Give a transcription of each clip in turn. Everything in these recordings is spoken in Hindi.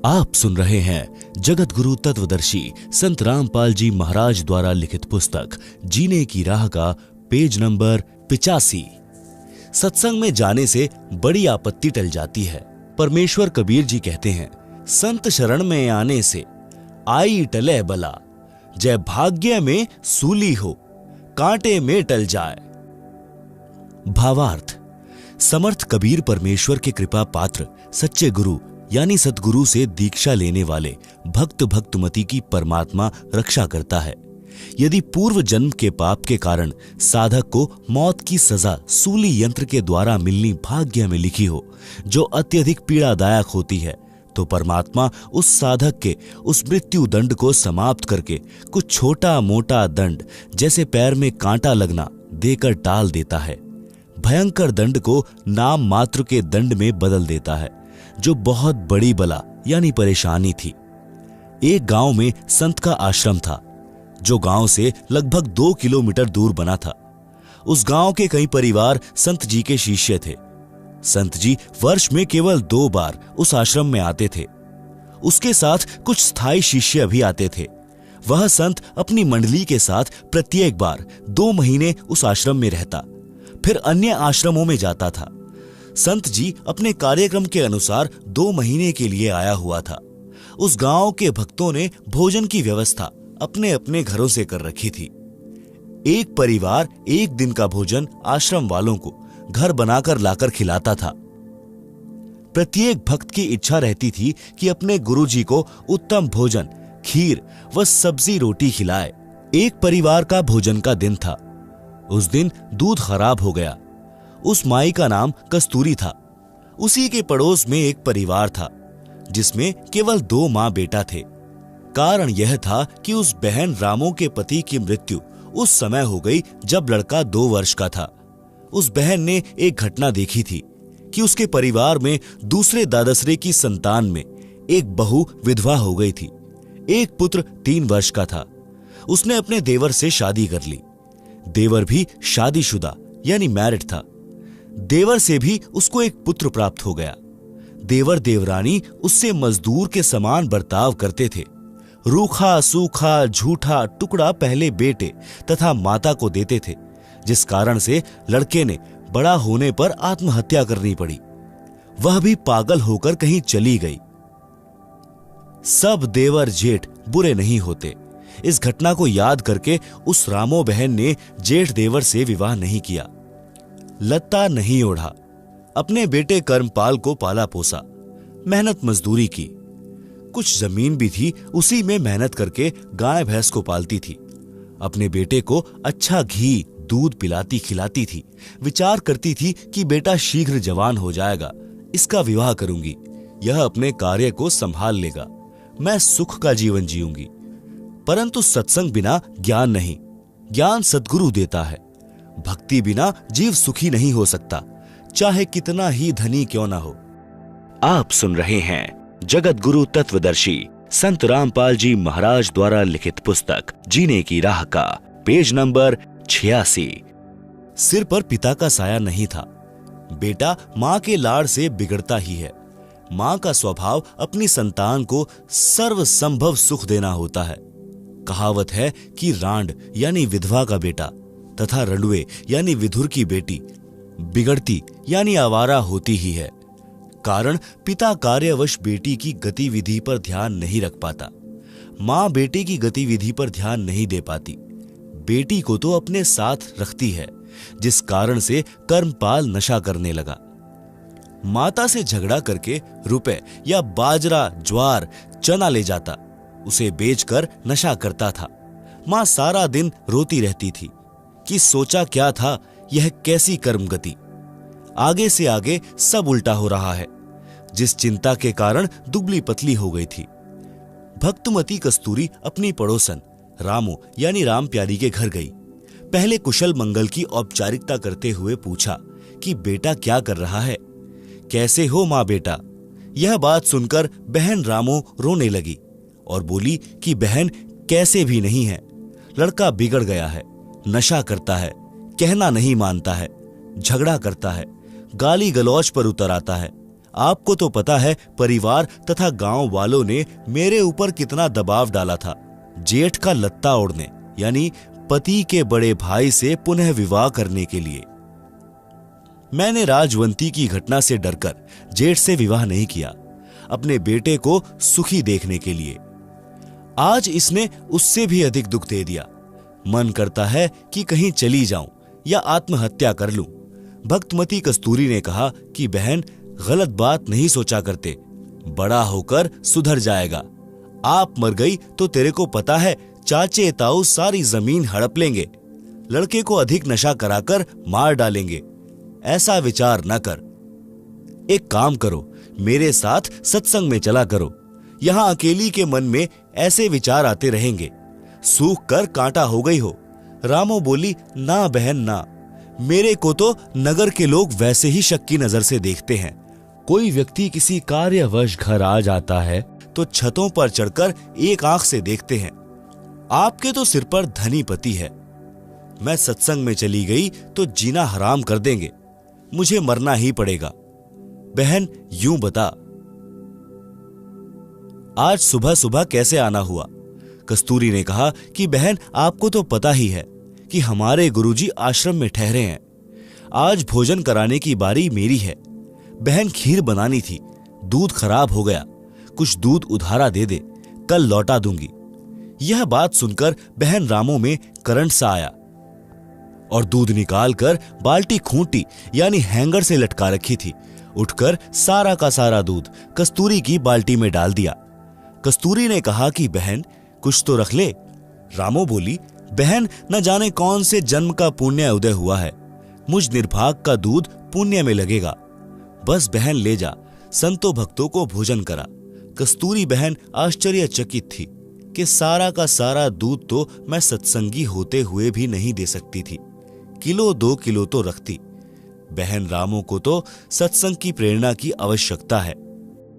आप सुन रहे हैं जगत गुरु तत्वदर्शी संत रामपाल जी महाराज द्वारा लिखित पुस्तक जीने की राह का पेज नंबर 85। सत्संग में जाने से बड़ी आपत्ति टल जाती है। परमेश्वर कबीर जी कहते हैं, संत शरण में आने से आई टले बला, जय भाग्य में सूली हो कांटे में टल जाए। भावार्थ, समर्थ कबीर परमेश्वर के कृपा पात्र सच्चे गुरु यानी सतगुरु से दीक्षा लेने वाले भक्त भक्तमती की परमात्मा रक्षा करता है। यदि पूर्व जन्म के पाप के कारण साधक को मौत की सजा सूली यंत्र के द्वारा मिलनी भाग्य में लिखी हो, जो अत्यधिक पीड़ादायक होती है, तो परमात्मा उस साधक के उस मृत्यु दंड को समाप्त करके कुछ छोटा मोटा दंड जैसे पैर में कांटा लगना देकर टाल देता है। भयंकर दंड को नाम मात्र के दंड में बदल देता है, जो बहुत बड़ी बला यानी परेशानी थी। एक गांव में संत का आश्रम था, जो गांव से लगभग 2 किलोमीटर दूर बना था। उस गांव के कई परिवार संत जी के शिष्य थे। संत जी वर्ष में केवल 2 बार उस आश्रम में आते थे। उसके साथ कुछ स्थायी शिष्य भी आते थे। वह संत अपनी मंडली के साथ प्रत्येक बार 2 महीने उस आश्रम में रहता, फिर अन्य आश्रमों में जाता था। संत जी अपने कार्यक्रम के अनुसार 2 महीने के लिए आया हुआ था। उस गांव के भक्तों ने भोजन की व्यवस्था अपने अपने घरों से कर रखी थी। एक परिवार एक दिन का भोजन आश्रम वालों को घर बनाकर लाकर खिलाता था। प्रत्येक भक्त की इच्छा रहती थी कि अपने गुरुजी को उत्तम भोजन, खीर व सब्जी रोटी खिलाए। एक परिवार का भोजन का दिन था। उस दिन दूध खराब हो गया। उस माई का नाम कस्तूरी था। उसी के पड़ोस में एक परिवार था, जिसमें केवल 2 मां बेटा थे। कारण यह था कि उस बहन रामो के पति की मृत्यु उस समय हो गई जब लड़का 2 वर्ष का था। उस बहन ने एक घटना देखी थी कि उसके परिवार में दूसरे दादसरे की संतान में एक बहू विधवा हो गई थी। एक पुत्र 3 वर्ष का था। उसने अपने देवर से शादी कर ली। देवर भी शादीशुदा यानी मैरिड था। देवर से भी उसको एक पुत्र प्राप्त हो गया। देवर देवरानी उससे मजदूर के समान बर्ताव करते थे। रूखा सूखा झूठा टुकड़ा पहले बेटे तथा माता को देते थे, जिस कारण से लड़के ने बड़ा होने पर आत्महत्या करनी पड़ी। वह भी पागल होकर कहीं चली गई। सब देवर जेठ बुरे नहीं होते। इस घटना को याद करके उस रामो बहन ने जेठ देवर से विवाह नहीं किया। लत्ता नहीं ओढ़ा। अपने बेटे कर्मपाल को पाला पोसा, मेहनत मजदूरी की। कुछ जमीन भी थी, उसी में मेहनत करके गाय भैंस को पालती थी। अपने बेटे को अच्छा घी दूध पिलाती खिलाती थी। विचार करती थी कि बेटा शीघ्र जवान हो जाएगा, इसका विवाह करूंगी, यह अपने कार्य को संभाल लेगा, मैं सुख का जीवन जीऊंगी। परंतु सत्संग बिना ज्ञान नहीं, ज्ञान सद्गुरु देता है। भक्ति बिना जीव सुखी नहीं हो सकता, चाहे कितना ही धनी क्यों ना हो। आप सुन रहे हैं जगत गुरु तत्वदर्शी संत रामपाल जी महाराज द्वारा लिखित पुस्तक जीने की राह का पेज नंबर 86। सिर पर पिता का साया नहीं था। बेटा मां के लाड़ से बिगड़ता ही है। मां का स्वभाव अपनी संतान को सर्व संभव सुख देना होता है। कहावत है कि रांड यानी विधवा का बेटा तथा रंडवे यानी विधुर की बेटी बिगड़ती यानी आवारा होती ही है। कारण पिता कार्यवश बेटी की गतिविधि पर ध्यान नहीं रख पाता। मां बेटे की गतिविधि पर ध्यान नहीं दे पाती। बेटी को तो अपने साथ रखती है, जिस कारण से कर्मपाल नशा करने लगा। माता से झगड़ा करके रुपए या बाजरा ज्वार चना ले जाता, उसे बेचकर नशा करता था। मां सारा दिन रोती रहती थी कि सोचा क्या था, यह कैसी कर्म गति। आगे से आगे सब उल्टा हो रहा है, जिस चिंता के कारण दुबली पतली हो गई थी। भक्तमती कस्तूरी अपनी पड़ोसन रामो यानी राम प्यारी के घर गई। पहले कुशल मंगल की औपचारिकता करते हुए पूछा कि बेटा क्या कर रहा है, कैसे हो मां बेटा। यह बात सुनकर बहन रामो रोने लगी और बोली कि बहन कैसे भी नहीं है, लड़का बिगड़ गया है, नशा करता है, कहना नहीं मानता है, झगड़ा करता है, गाली गलौज पर उतर आता है, आपको तो पता है परिवार तथा गांव वालों ने मेरे ऊपर कितना दबाव डाला था जेठ का लत्ता ओढ़ने यानी पति के बड़े भाई से पुनः विवाह करने के लिए। मैंने राजवंती की घटना से डरकर जेठ से विवाह नहीं किया, अपने बेटे को सुखी देखने के लिए। आज इसने उससे भी अधिक दुख दे दिया। मन करता है कि कहीं चली जाऊं या आत्महत्या कर लूं। भक्तमती कस्तूरी ने कहा कि बहन, गलत बात नहीं सोचा करते, बड़ा होकर सुधर जाएगा। आप मर गई तो तेरे को पता है चाचे ताऊ सारी जमीन हड़प लेंगे, लड़के को अधिक नशा कराकर मार डालेंगे। ऐसा विचार न कर। एक काम करो, मेरे साथ सत्संग में चला करो। यहां अकेली के मन में ऐसे विचार आते रहेंगे। सूख कर कांटा हो गई हो। रामो बोली, ना बहन ना, मेरे को तो नगर के लोग वैसे ही शक की नजर से देखते हैं। कोई व्यक्ति किसी कार्यवश घर आ जाता है तो छतों पर चढ़कर एक आंख से देखते हैं। आपके तो सिर पर धनी पति है। मैं सत्संग में चली गई तो जीना हराम कर देंगे, मुझे मरना ही पड़ेगा। बहन यूं बता, आज सुबह सुबह कैसे आना हुआ? कस्तूरी ने कहा कि बहन, आपको तो पता ही है कि हमारे गुरुजी आश्रम में ठहरे हैं। आज भोजन कराने की बारी मेरी है। बहन खीर बनानी थी, दूध खराब हो गया, कुछ दूध उधारा दे दे, कल लौटा दूंगी। यह बात सुनकर बहन रामो में करंट सा आया और दूध निकालकर बाल्टी खूंटी यानी हैंगर से लटका रखी थी, उठकर सारा का सारा दूध कस्तूरी की बाल्टी में डाल दिया। कस्तूरी ने कहा कि बहन कुछ तो रख ले। रामो बोली, बहन न जाने कौन से जन्म का पुण्य उदय हुआ है, मुझ निर्भाग का दूध पुण्य में लगेगा। बस बहन ले जा, संतों भक्तों को भोजन करा। कस्तूरी बहन आश्चर्यचकित थी कि सारा का सारा दूध तो मैं सत्संगी होते हुए भी नहीं दे सकती थी, किलो 2 किलो तो रखती। बहन रामो को तो सत्संग की प्रेरणा की आवश्यकता है।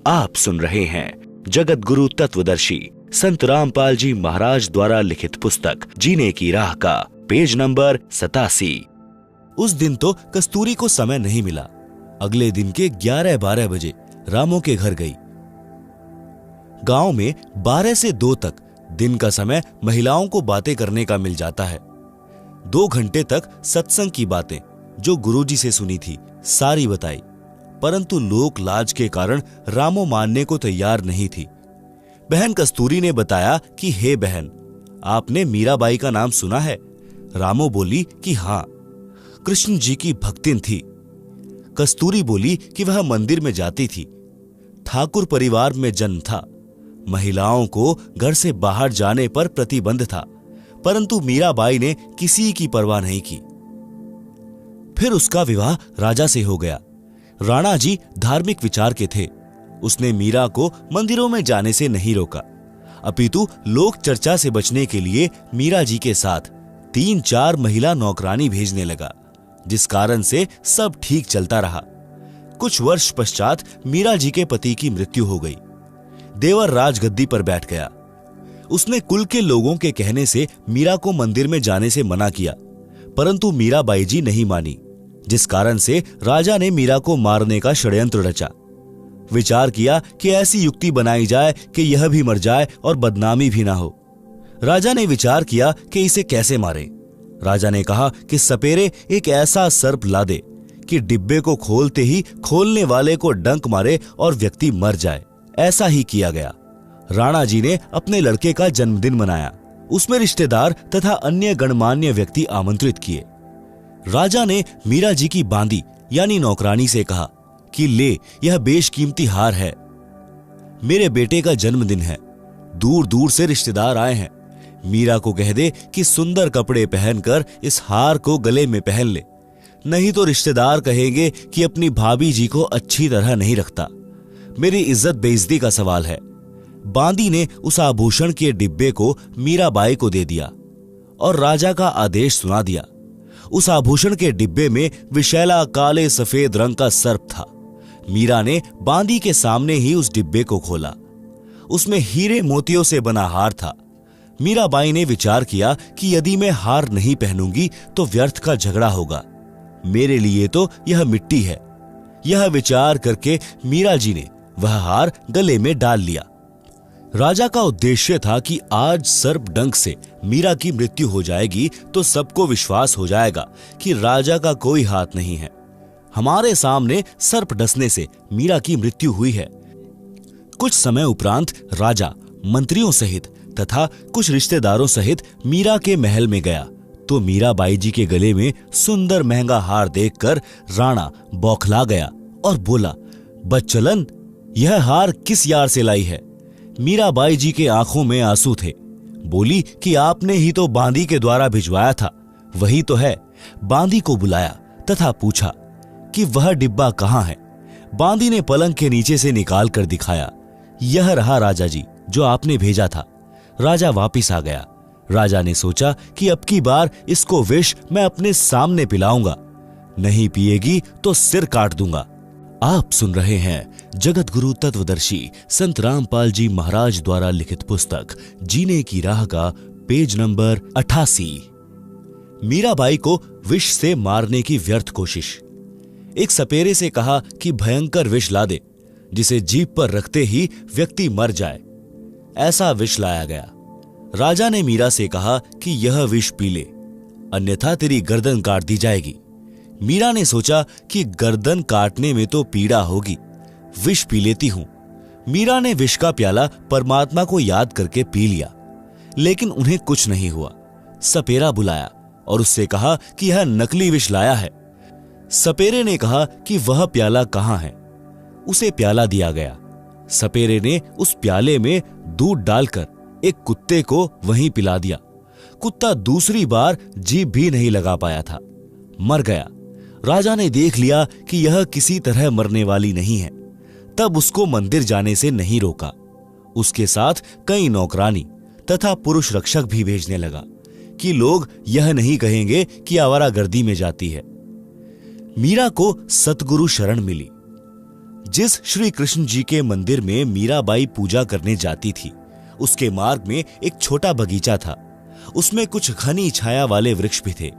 आप सुन रहे हैं जगत गुरु तत्वदर्शी संत रामपाल जी महाराज द्वारा लिखित पुस्तक जीने की राह का पेज नंबर 87। उस दिन तो कस्तूरी को समय नहीं मिला। अगले दिन के 11-12 बजे रामो के घर गई। गांव में 12 से 2 तक दिन का समय महिलाओं को बातें करने का मिल जाता है। 2 घंटे तक सत्संग की बातें जो गुरुजी से सुनी थी सारी बताई, परंतु लोक लाज के कारण रामो मानने को तैयार नहीं थी। बहन कस्तूरी ने बताया कि हे बहन, आपने मीराबाई का नाम सुना है? रामो बोली कि हां, कृष्ण जी की भक्तिन थी। कस्तूरी बोली कि वह मंदिर में जाती थी। ठाकुर परिवार में जन्म था। महिलाओं को घर से बाहर जाने पर प्रतिबंध था, परंतु मीराबाई ने किसी की परवाह नहीं की। फिर उसका विवाह राजा से हो गया। राणा जी धार्मिक विचार के थे। उसने मीरा को मंदिरों में जाने से नहीं रोका, अपितु लोक चर्चा से बचने के लिए मीरा जी के साथ 3-4 महिला नौकरानी भेजने लगा, जिस कारण से सब ठीक चलता रहा। कुछ वर्ष पश्चात मीरा जी के पति की मृत्यु हो गई। देवर राजगद्दी पर बैठ गया। उसने कुल के लोगों के कहने से मीरा को मंदिर में जाने से मना किया, परंतु मीराबाई जी नहीं मानी, जिस कारण से राजा ने मीरा को मारने का षड्यंत्र रचा। विचार किया कि ऐसी युक्ति बनाई जाए कि यह भी मर जाए और बदनामी भी ना हो। राजा ने विचार किया कि इसे कैसे मारे। राजा ने कहा कि सपेरे एक ऐसा सर्प ला दे कि डिब्बे को खोलते ही खोलने वाले को डंक मारे और व्यक्ति मर जाए। ऐसा ही किया गया। राणा जी ने अपने लड़के का जन्मदिन मनाया। उसमें रिश्तेदार तथा अन्य गणमान्य व्यक्ति आमंत्रित किए। राजा ने मीरा जी की बांदी यानी नौकरानी से कहा कि ले, यह बेशकीमती हार है, मेरे बेटे का जन्मदिन है, दूर दूर से रिश्तेदार आए हैं। मीरा को कह दे कि सुंदर कपड़े पहनकर इस हार को गले में पहन ले, नहीं तो रिश्तेदार कहेंगे कि अपनी भाभी जी को अच्छी तरह नहीं रखता। मेरी इज्जत बेइज्जती का सवाल है। बांदी ने उस आभूषण के डिब्बे को मीराबाई को दे दिया और राजा का आदेश सुना दिया। उस आभूषण के डिब्बे में विशैला काले सफेद रंग का सर्प था। मीरा ने बांदी के सामने ही उस डिब्बे को खोला। उसमें हीरे मोतियों से बना हार था। मीराबाई ने विचार किया कि यदि मैं हार नहीं पहनूंगी तो व्यर्थ का झगड़ा होगा। मेरे लिए तो यह मिट्टी है, यह विचार करके मीरा जी ने वह हार गले में डाल लिया। राजा का उद्देश्य था कि आज सर्प डंक से मीरा की मृत्यु हो जाएगी तो सबको विश्वास हो जाएगा कि राजा का कोई हाथ नहीं है। हमारे सामने सर्प डसने से मीरा की मृत्यु हुई है। कुछ समय उपरांत राजा मंत्रियों सहित तथा कुछ रिश्तेदारों सहित मीरा के महल में गया तो मीराबाई जी के गले में सुंदर महंगा हार देखकर राणा बौखला गया और बोला, बच्चलन, यह हार किस यार से लाई है? मीराबाई जी के आंखों में आंसू थे। बोली कि आपने ही तो बांदी के द्वारा भिजवाया था, वही तो है। बांदी को बुलाया तथा पूछा कि वह डिब्बा कहाँ है। बांदी ने पलंग के नीचे से निकाल कर दिखाया, यह रहा राजा जी जो आपने भेजा था। राजा वापिस आ गया। राजा ने सोचा कि अब की बार इसको विष मैं अपने सामने पिलाऊंगा, नहीं पिएगी तो सिर काट दूंगा। आप सुन रहे हैं जगत गुरु तत्वदर्शी संत रामपाल जी महाराज द्वारा लिखित पुस्तक जीने की राह का पेज नंबर 88। मीराबाई को विष से मारने की व्यर्थ कोशिश। एक सपेरे से कहा कि भयंकर विष ला दे जिसे जीभ पर रखते ही व्यक्ति मर जाए। ऐसा विष लाया गया। राजा ने मीरा से कहा कि यह विष पी ले, अन्यथा तेरी गर्दन काट दी जाएगी। मीरा ने सोचा कि गर्दन काटने में तो पीड़ा होगी, विष पी लेती हूं। मीरा ने विष का प्याला परमात्मा को याद करके पी लिया, लेकिन उन्हें कुछ नहीं हुआ। सपेरा बुलाया और उससे कहा कि यह नकली विष लाया है। सपेरे ने कहा कि वह प्याला कहां है। उसे प्याला दिया गया। सपेरे ने उस प्याले में दूध डालकर एक कुत्ते को वहीं पिला दिया। कुत्ता दूसरी बार जीभ भी नहीं लगा पाया था, मर गया। राजा ने देख लिया कि यह किसी तरह मरने वाली नहीं है, तब उसको मंदिर जाने से नहीं रोका। उसके साथ कई नौकरानी तथा पुरुष रक्षक भी भेजने लगा कि लोग यह नहीं कहेंगे कि आवारागर्दी में जाती है। मीरा को सतगुरु शरण मिली। जिस श्री कृष्ण जी के मंदिर में मीराबाई पूजा करने जाती थी, उसके मार्ग में एक छोटा बगीचा था। उसमें कुछ घनी छाया वाले वृक्ष भी थे।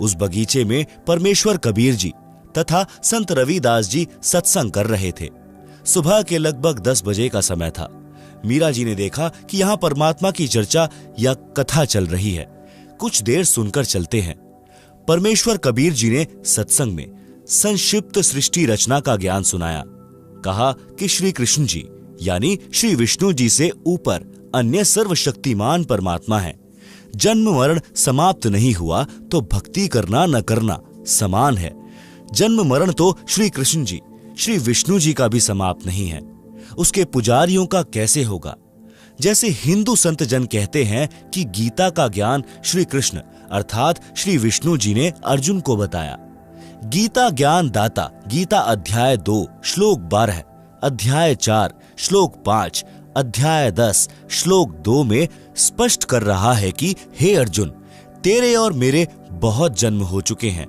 उस बगीचे में परमेश्वर कबीर जी तथा संत रविदास जी सत्संग कर रहे थे। सुबह के लगभग 10 बजे का समय था। मीरा जी ने देखा कि यहाँ परमात्मा की चर्चा या कथा चल रही है, कुछ देर सुनकर चलते हैं। परमेश्वर कबीर जी ने सत्संग में संक्षिप्त सृष्टि रचना का ज्ञान सुनाया। कहा कि श्री कृष्ण जी यानी श्री विष्णु जी से ऊपर अन्य सर्वशक्तिमान परमात्मा है। जन्म मरण समाप्त नहीं हुआ तो भक्ति करना न करना समान है। जन्म मरण तो श्री कृष्ण जी श्री विष्णु जी का भी समाप्त नहीं है, उसके पुजारियों का कैसे होगा? जैसे हिंदू संत जन कहते हैं कि गीता का ज्ञान श्री कृष्ण अर्थात श्री विष्णु जी ने अर्जुन को बताया। गीता ज्ञान दाता गीता अध्याय 2 श्लोक 12, अध्याय 4 श्लोक 5, अध्याय 10 श्लोक 2 में स्पष्ट कर रहा है कि हे अर्जुन, तेरे और मेरे बहुत जन्म हो चुके हैं,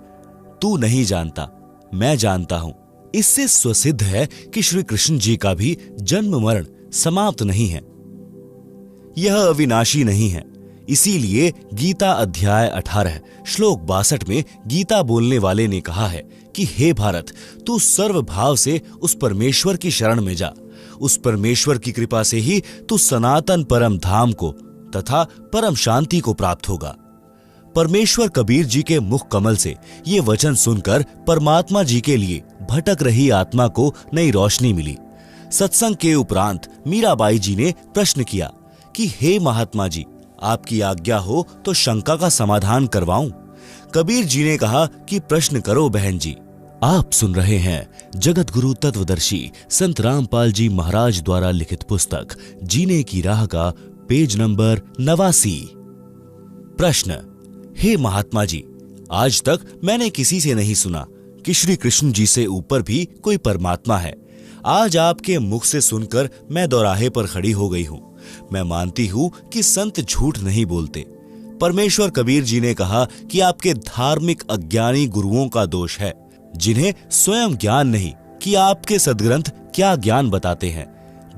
तू नहीं जानता, मैं जानता हूं। इससे स्वसिद्ध है कि श्री कृष्ण जी का भी जन्म मरण समाप्त नहीं है, यह अविनाशी नहीं है। इसीलिए गीता अध्याय 18 श्लोक 62 में गीता बोलने वाले ने कहा है कि हे भारत, तू सर्वभाव से उस परमेश्वर की शरण में जा। उस परमेश्वर की कृपा से ही तू सनातन परम धाम को तथा परम शांति को प्राप्त होगा। परमेश्वर कबीर जी के मुख कमल से ये वचन सुनकर परमात्मा जी के लिए भटक रही आत्मा को नई रोशनी मिली। सत्संग के उपरांत मीराबाई जी ने प्रश्न किया कि हे महात्मा जी, आपकी आज्ञा हो तो शंका का समाधान करवाऊं। कबीर जी ने कहा कि प्रश्न करो बहन जी। आप सुन रहे हैं जगत गुरु तत्वदर्शी संत रामपाल जी महाराज द्वारा लिखित पुस्तक जीने की राह का पेज नंबर 89। प्रश्न, हे महात्मा जी, आज तक मैंने किसी से नहीं सुना कि श्री कृष्ण जी से ऊपर भी कोई परमात्मा है। आज आपके मुख से सुनकर मैं दोराहे पर खड़ी हो गई हूं। मैं मानती हूं कि संत झूठ नहीं बोलते। परमेश्वर कबीर जी ने कहा कि आपके धार्मिक अज्ञानी गुरुओं का दोष है, जिन्हें स्वयं ज्ञान नहीं कि आपके सदग्रंथ क्या ज्ञान बताते हैं।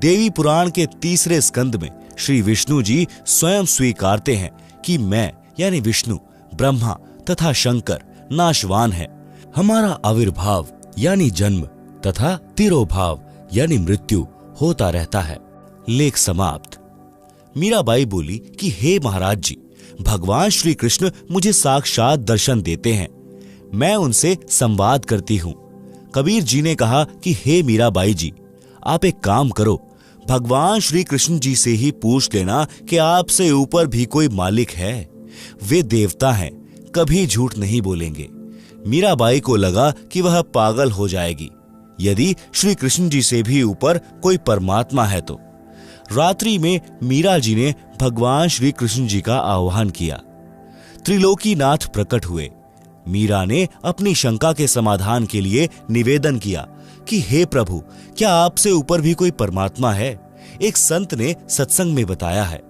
देवी पुराण के 3 स्कंद में श्री विष्णु जी स्वयं स्वीकारते हैं कि मैं यानी विष्णु, ब्रह्मा तथा शंकर नाशवान है। हमारा आविर्भाव यानी जन्म तथा तिरोभाव यानी मृत्यु होता रहता है। लेख समाप्त। मीराबाई बोली कि हे महाराज जी, भगवान श्री कृष्ण मुझे साक्षात दर्शन देते हैं, मैं उनसे संवाद करती हूँ। कबीर जी ने कहा कि हे मीराबाई जी, आप एक काम करो, भगवान श्री कृष्ण जी से ही पूछ लेना कि आपसे ऊपर भी कोई मालिक है। वे देवता हैं, कभी झूठ नहीं बोलेंगे। मीराबाई को लगा कि वह पागल हो जाएगी यदि श्री कृष्ण जी से भी ऊपर कोई परमात्मा है तो। रात्रि में मीरा जी ने भगवान श्री कृष्ण जी का आह्वान किया। त्रिलोकीनाथ प्रकट हुए। मीरा ने अपनी शंका के समाधान के लिए निवेदन किया कि हे प्रभु, क्या आपसे ऊपर भी कोई परमात्मा है? एक संत ने सत्संग में बताया है।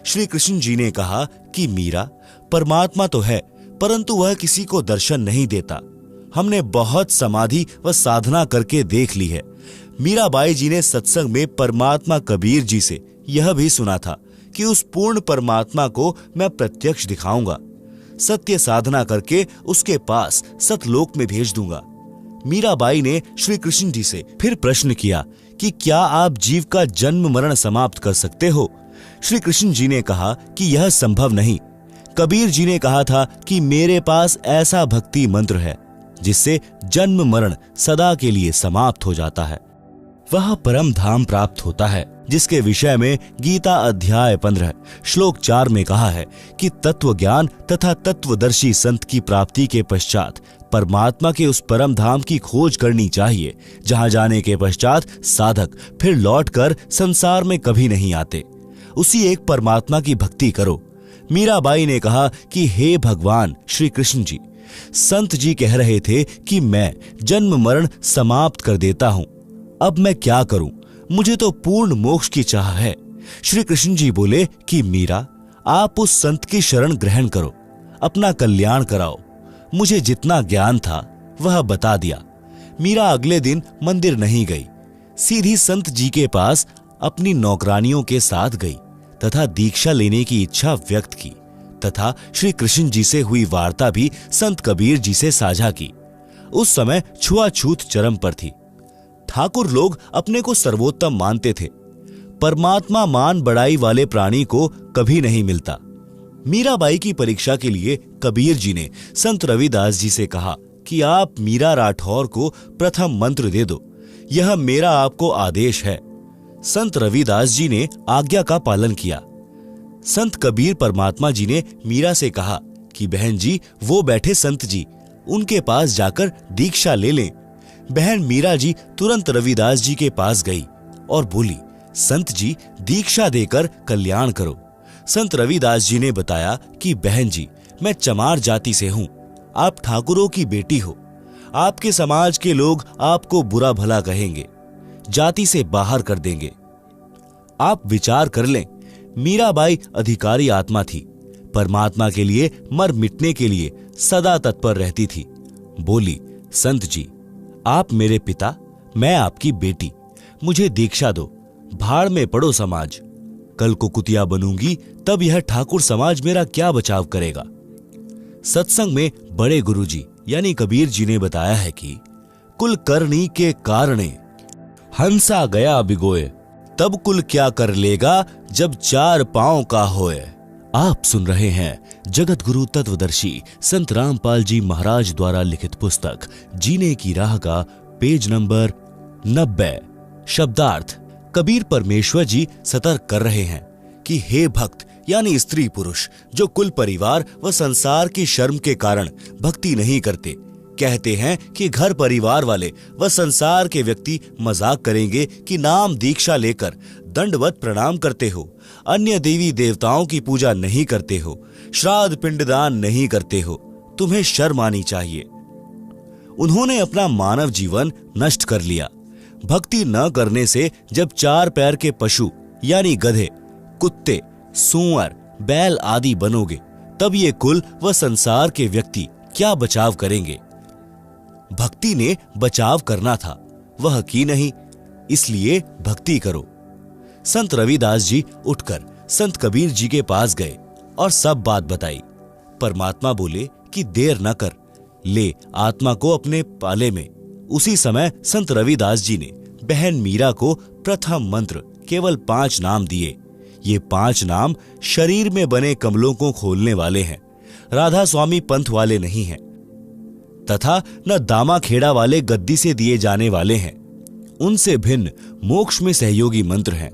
श्री कृष्ण जी ने कहा कि मीरा, परमात्मा तो है, परंतु वह किसी को दर्शन नहीं देता। हमने बहुत समाधि व साधना करके देख ली है। मीराबाई जी ने सत्संग में परमात्मा कबीर जी से यह भी सुना था कि उस पूर्ण परमात्मा को मैं प्रत्यक्ष दिखाऊंगा, सत्य साधना करके उसके पास सतलोक में भेज दूंगा। मीराबाई ने श्री कृष्ण जी से फिर प्रश्न किया कि क्या आप जीव का जन्म मरण समाप्त कर सकते हो? श्री कृष्ण जी ने कहा कि यह संभव नहीं। कबीर जी ने कहा था कि मेरे पास ऐसा भक्ति मंत्र है जिससे जन्म मरण सदा के लिए समाप्त हो जाता है। वह परम धाम प्राप्त होता है जिसके विषय में गीता अध्याय 15 श्लोक 4 में कहा है कि तत्व ज्ञान तथा तत्वदर्शी संत की प्राप्ति के पश्चात परमात्मा के उस परम धाम की खोज करनी चाहिए, जहां जाने के पश्चात साधक फिर लौटकर संसार में कभी नहीं आते। उसी एक परमात्मा की भक्ति करो। मीराबाई ने कहा कि हे भगवान श्री कृष्ण जी, संत जी कह रहे थे कि मैं जन्म मरण समाप्त कर देता हूं, अब मैं क्या करूं? मुझे तो पूर्ण मोक्ष की चाह है। श्री कृष्ण जी बोले कि मीरा, आप उस संत की शरण ग्रहण करो, अपना कल्याण कराओ। मुझे जितना ज्ञान था वह बता दिया। मीरा अगले दिन मंदिर नहीं गई, सीधी संत जी के पास अपनी नौकरानियों के साथ गई तथा दीक्षा लेने की इच्छा व्यक्त की तथा श्री कृष्ण जी से हुई वार्ता भी संत कबीर जी से साझा की। उस समय छुआछूत चरम पर थी। ठाकुर लोग अपने को सर्वोत्तम मानते थे। परमात्मा मान बढ़ाई वाले प्राणी को कभी नहीं मिलता। मीराबाई की परीक्षा के लिए कबीर जी ने संत रविदास जी से कहा कि आप मीरा राठौर को प्रथम मंत्र दे दो, यह मेरा आपको आदेश है। संत रविदास जी ने आज्ञा का पालन किया। संत कबीर परमात्मा जी ने मीरा से कहा कि बहन जी, वो बैठे संत जी, उनके पास जाकर दीक्षा ले लें। बहन मीरा जी तुरंत रविदास जी के पास गई और बोली, संत जी, दीक्षा देकर कल्याण करो। संत रविदास जी ने बताया कि बहन जी, मैं चमार जाति से हूं, आप ठाकुरों की बेटी हो, आपके समाज के लोग आपको बुरा भला कहेंगे, जाति से बाहर कर देंगे। आप विचार कर लें। मीराबाई अधिकारी आत्मा थी, परमात्मा के लिए मर मिटने के लिए सदा तत्पर रहती थी। बोली, संत जी, आप मेरे पिता, मैं आपकी बेटी, मुझे दीक्षा दो, भाड़ में पड़ो समाज। कल को कुतिया बनूंगी तब यह ठाकुर समाज मेरा क्या बचाव करेगा। सत्संग में बड़े गुरुजी यानी कबीर जी ने बताया है कि कुल करनी के कारणे हंसा गया बिगोए, तब कुल क्या कर लेगा जब चार पांव का होए। आप सुन रहे हैं जगत गुरु तत्वदर्शी संत रामपाल जी महाराज द्वारा लिखित पुस्तक जीने की राह का पेज नंबर 90। शब्दार्थ। कबीर परमेश्वर जी सतर्क कर रहे हैं कि हे भक्त यानी स्त्री पुरुष जो कुल परिवार व संसार की शर्म के कारण भक्ति नहीं करते, कहते हैं कि घर परिवार वाले व संसार के व्यक्ति मजाक करेंगे कि नाम दीक्षा लेकर दंडवत प्रणाम करते हो, अन्य देवी देवताओं की पूजा नहीं करते हो, श्राद्ध पिंडदान नहीं करते हो, तुम्हें शर्म आनी चाहिए। उन्होंने अपना मानव जीवन नष्ट कर लिया। भक्ति न करने से जब चार पैर के पशु यानी गधे, कुत्ते, सूअर, बैल आदि बनोगे, तब ये कुल व संसार के व्यक्ति क्या बचाव करेंगे। भक्ति ने बचाव करना था, वह की नहीं, इसलिए भक्ति करो। संत रविदास जी उठकर संत कबीर जी के पास गए और सब बात बताई। परमात्मा बोले कि देर न कर, ले आत्मा को अपने पाले में, उसी समय संत रविदास जी ने बहन मीरा को प्रथम मंत्र केवल 5 नाम दिए। ये 5 नाम शरीर में बने कमलों को खोलने वाले हैं, राधा स्वामी पंथ वाले नहीं हैं, तथा न दामा खेड़ा वाले गद्दी से दिए जाने वाले हैं। उनसे भिन्न मोक्ष में सहयोगी मंत्र हैं।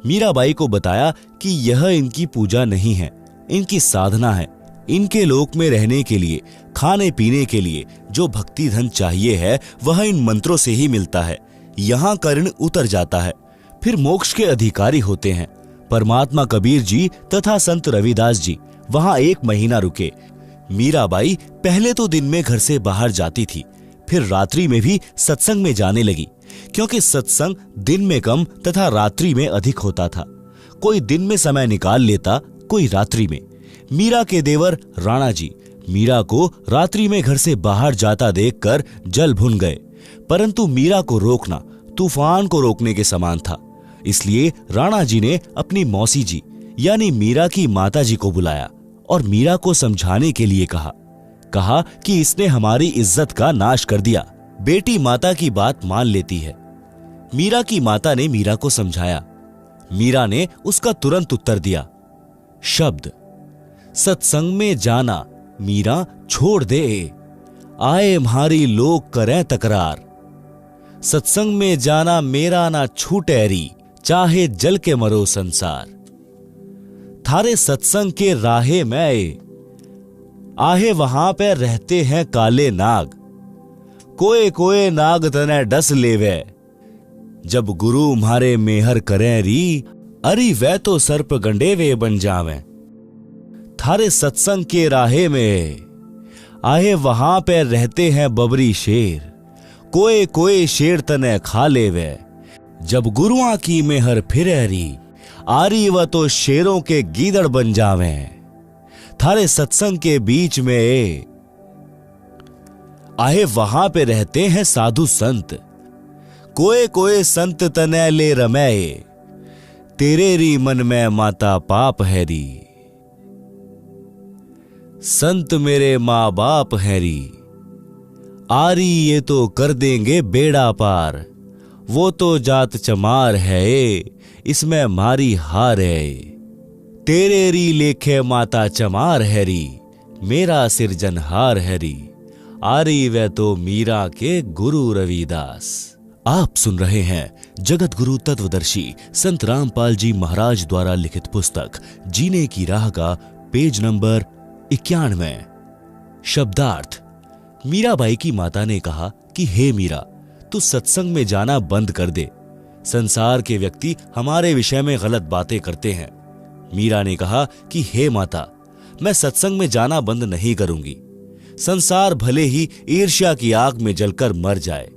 मीराबाई को बताया कि यह इनकी पूजा नहीं है, इनकी साधना है। इनके लोक में रहने के लिए, खाने पीने के लिए जो भक्ति धन चाहिए है वह इन मंत्रों से ही मिलता है। यहाँ का ऋण उतर जाता है, फिर मोक्ष के अधिकारी होते हैं। परमात्मा कबीर जी तथा संत रविदास जी वहां 1 महीना रुके। मीराबाई पहले तो दिन में घर से बाहर जाती थी, फिर रात्रि में भी सत्संग में जाने लगी, क्योंकि सत्संग दिन में कम तथा रात्रि में अधिक होता था। कोई दिन में समय निकाल लेता, कोई रात्रि में। मीरा के देवर राणा जी मीरा को रात्रि में घर से बाहर जाता देखकर जल भुन गए, परंतु मीरा को रोकना तूफान को रोकने के समान था। इसलिए राणा जी ने अपनी मौसी जी यानी मीरा की माता जी को बुलाया और मीरा को समझाने के लिए कहा कि इसने हमारी इज्जत का नाश कर दिया। बेटी माता की बात मान लेती है। मीरा की माता ने मीरा को समझाया। मीरा ने उसका तुरंत उत्तर दिया। शब्द सत्संग में जाना मीरा छोड़ दे, आए म्हारी लोग करें तकरार। सत्संग में जाना मेरा ना छूटे री, चाहे जल के मरो संसार। थारे सत्संग के राहे में आहे वहां पे रहते हैं काले नाग। कोए कोए नाग तने डस लेवे, जब गुरु म्हारे मेहर करें री, अरी वह तो सर्प गंडेवे बन जावे। थारे सत्संग के राहे में आहे वहां पे रहते हैं बबरी शेर। कोए कोए शेर तने खा लेवे, जब गुरुआ की मेहर फिरे री, आरी वह तो शेरों के गीदड़ बन जावे। थारे सत्संग के बीच में आहे वहां पे रहते हैं साधु संत। कोए कोए संत तने ले रमे, तेरे री मन में माता पाप है री। संत मेरे माँ बाप है री, आरी ये तो कर देंगे बेड़ा पार। वो तो जात चमार है, इसमें मारी हार है। तेरे री लेखे माता चमार है री, मेरा सिरजनहार है री। आरी वे तो मीरा के गुरु रविदास। आप सुन रहे हैं जगत गुरु तत्वदर्शी संत रामपाल जी महाराज द्वारा लिखित पुस्तक जीने की राह का पेज नंबर 91। शब्दार्थ। मीराबाई की माता ने कहा कि हे मीरा, तू सत्संग में जाना बंद कर दे। संसार के व्यक्ति हमारे विषय में गलत बातें करते हैं। मीरा ने कहा कि हे माता, मैं सत्संग में जाना बंद नहीं करूंगी। संसार भले ही ईर्ष्या की आग में जलकर मर जाए।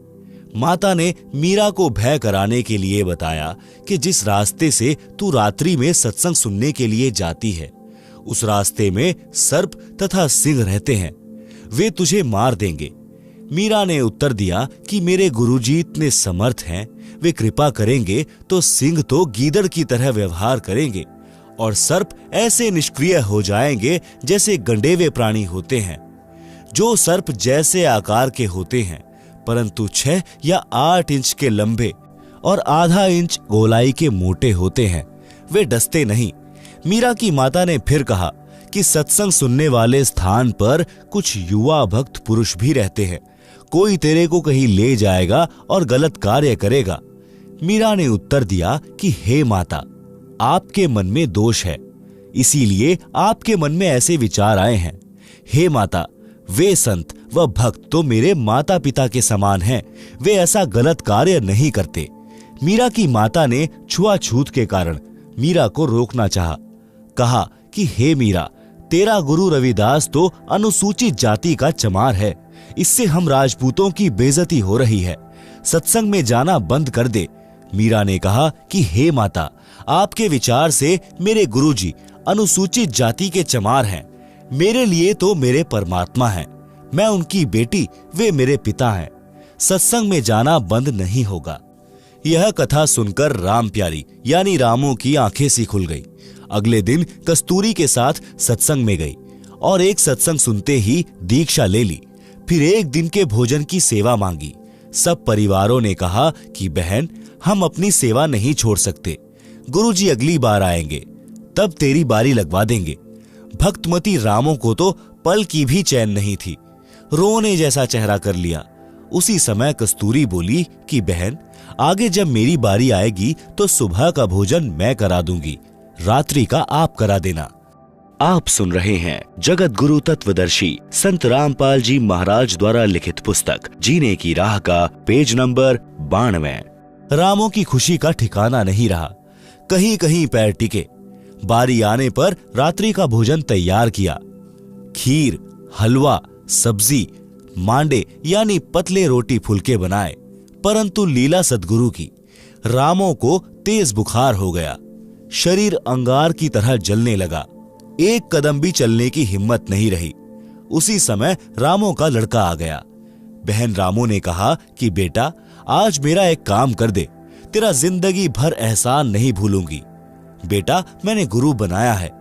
माता ने मीरा को भय कराने के लिए बताया कि जिस रास्ते से तू रात्रि में सत्संग सुनने के लिए जाती है, उस रास्ते में सर्प तथा सिंह रहते हैं, वे तुझे मार देंगे। मीरा ने उत्तर दिया कि मेरे गुरुजी इतने समर्थ हैं, वे कृपा करेंगे तो सिंह तो गीदड़ की तरह व्यवहार करेंगे और सर्प ऐसे निष्क्रिय हो जाएंगे जैसे गंडेवे प्राणी होते हैं। जो सर्प जैसे आकार के होते हैं, परंतु 6 या 8 इंच के लंबे और आधा इंच गोलाई के मोटे होते हैं, वे डसते नहीं। मीरा की माता ने फिर कहा कि सत्संग सुनने वाले स्थान पर कुछ युवा भक्त पुरुष भी रहते हैं, कोई तेरे को कहीं ले जाएगा और गलत कार्य करेगा। मीरा ने उत्तर दिया कि हे माता, आपके मन में दोष है, इसीलिए आपके मन में ऐसे विचार आए हैं। हे माता, वे संत व भक्त तो मेरे माता पिता के समान हैं, वे ऐसा गलत कार्य नहीं करते। मीरा की माता ने छुआछूत के कारण मीरा को रोकना चाहा। कहा कि हे मीरा, तेरा गुरु रविदास तो अनुसूचित जाति का चमार है, इससे हम राजपूतों की बेइज्जती हो रही है, सत्संग में जाना बंद कर दे। मीरा ने कहा कि हे माता, आपके विचार से मेरे गुरुजी अनुसूचित जाति के चमार हैं, मेरे लिए तो मेरे परमात्मा हैं, मैं उनकी बेटी, वे मेरे पिता हैं। सत्संग में जाना बंद नहीं होगा। यह कथा सुनकर राम प्यारी यानी रामू की आंखें सी खुल गई। अगले दिन कस्तूरी के साथ सत्संग में गई और एक सत्संग सुनते ही दीक्षा ले ली। फिर एक दिन के भोजन की सेवा मांगी। सब परिवारों ने कहा कि बहन, हम अपनी सेवा नहीं छोड़ सकते। गुरुजी अगली बार आएंगे, तब तेरी बारी लगवा देंगे। भक्तमती रामो को तो पल की भी चैन नहीं थी, रोने जैसा चेहरा कर लिया। उसी समय कस्तूरी बोली कि बहन, आगे जब मेरी बारी आएगी तो सुबह का भोजन मैं करा दूंगी, रात्रि का आप करा देना। आप सुन रहे हैं जगत गुरु तत्वदर्शी संत रामपाल जी महाराज द्वारा लिखित पुस्तक जीने की राह का पेज नंबर 92। रामों की खुशी का ठिकाना नहीं रहा, कहीं कहीं पैर टिके। बारी आने पर रात्रि का भोजन तैयार किया। खीर, हलवा, सब्जी, मांडे यानी पतले रोटी फुलके बनाए। परंतु लीला सद्गुरु की, रामों को तेज बुखार हो गया। शरीर अंगार की तरह जलने लगा, एक कदम भी चलने की हिम्मत नहीं रही। उसी समय रामों का लड़का आ गया। बहन रामो ने कहा कि बेटा, आज मेरा एक काम कर दे, तेरा जिंदगी भर एहसान नहीं भूलूंगी। बेटा, मैंने गुरु बनाया है,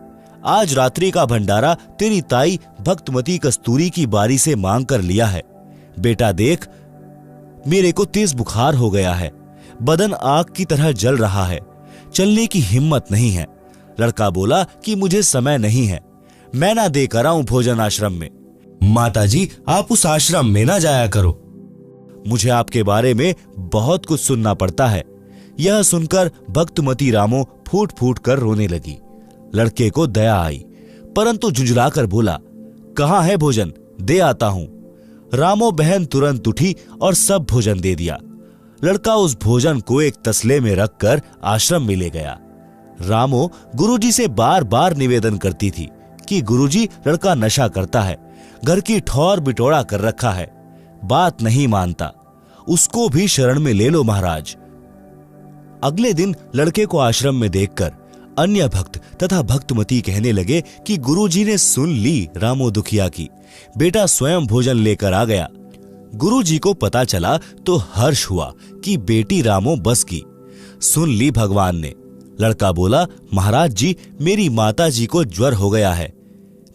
आज रात्रि का भंडारा तेरी ताई भक्तमती कस्तूरी की बारी से मांग कर लिया है। बेटा देख, मेरे को तेज बुखार हो गया है, बदन आग की तरह जल रहा है, चलने की हिम्मत नहीं है। लड़का बोला कि मुझे समय नहीं है, मैं ना देकर आऊं भोजन आश्रम में। माताजी, आप उस आश्रम में ना जाया करो, मुझे आपके बारे में बहुत कुछ सुनना पड़ता है। यह सुनकर भक्तमती रामो फूट फूट कर रोने लगी। लड़के को दया आई, परंतु झुंझलाकर बोला, कहाँ है भोजन, दे आता हूं। रामो बहन तुरंत उठी और सब भोजन दे दिया। लड़का उस भोजन को एक तसले में रखकर आश्रम में ले गया। रामो गुरुजी से बार बार निवेदन करती थी कि गुरुजी, लड़का नशा करता है, घर की ठौर बिटोड़ा कर रखा है, बात नहीं मानता, उसको भी शरण में ले लो महाराज। अगले दिन लड़के को आश्रम में देखकर अन्य भक्त तथा भक्तमती कहने लगे कि गुरुजी ने सुन ली रामो दुखिया की, बेटा स्वयं भोजन लेकर आ गया। गुरुजी को पता चला तो हर्ष हुआ कि बेटी रामो बस की, सुन ली भगवान ने। लड़का बोला, महाराज जी, मेरी माता जी को ज्वर हो गया है,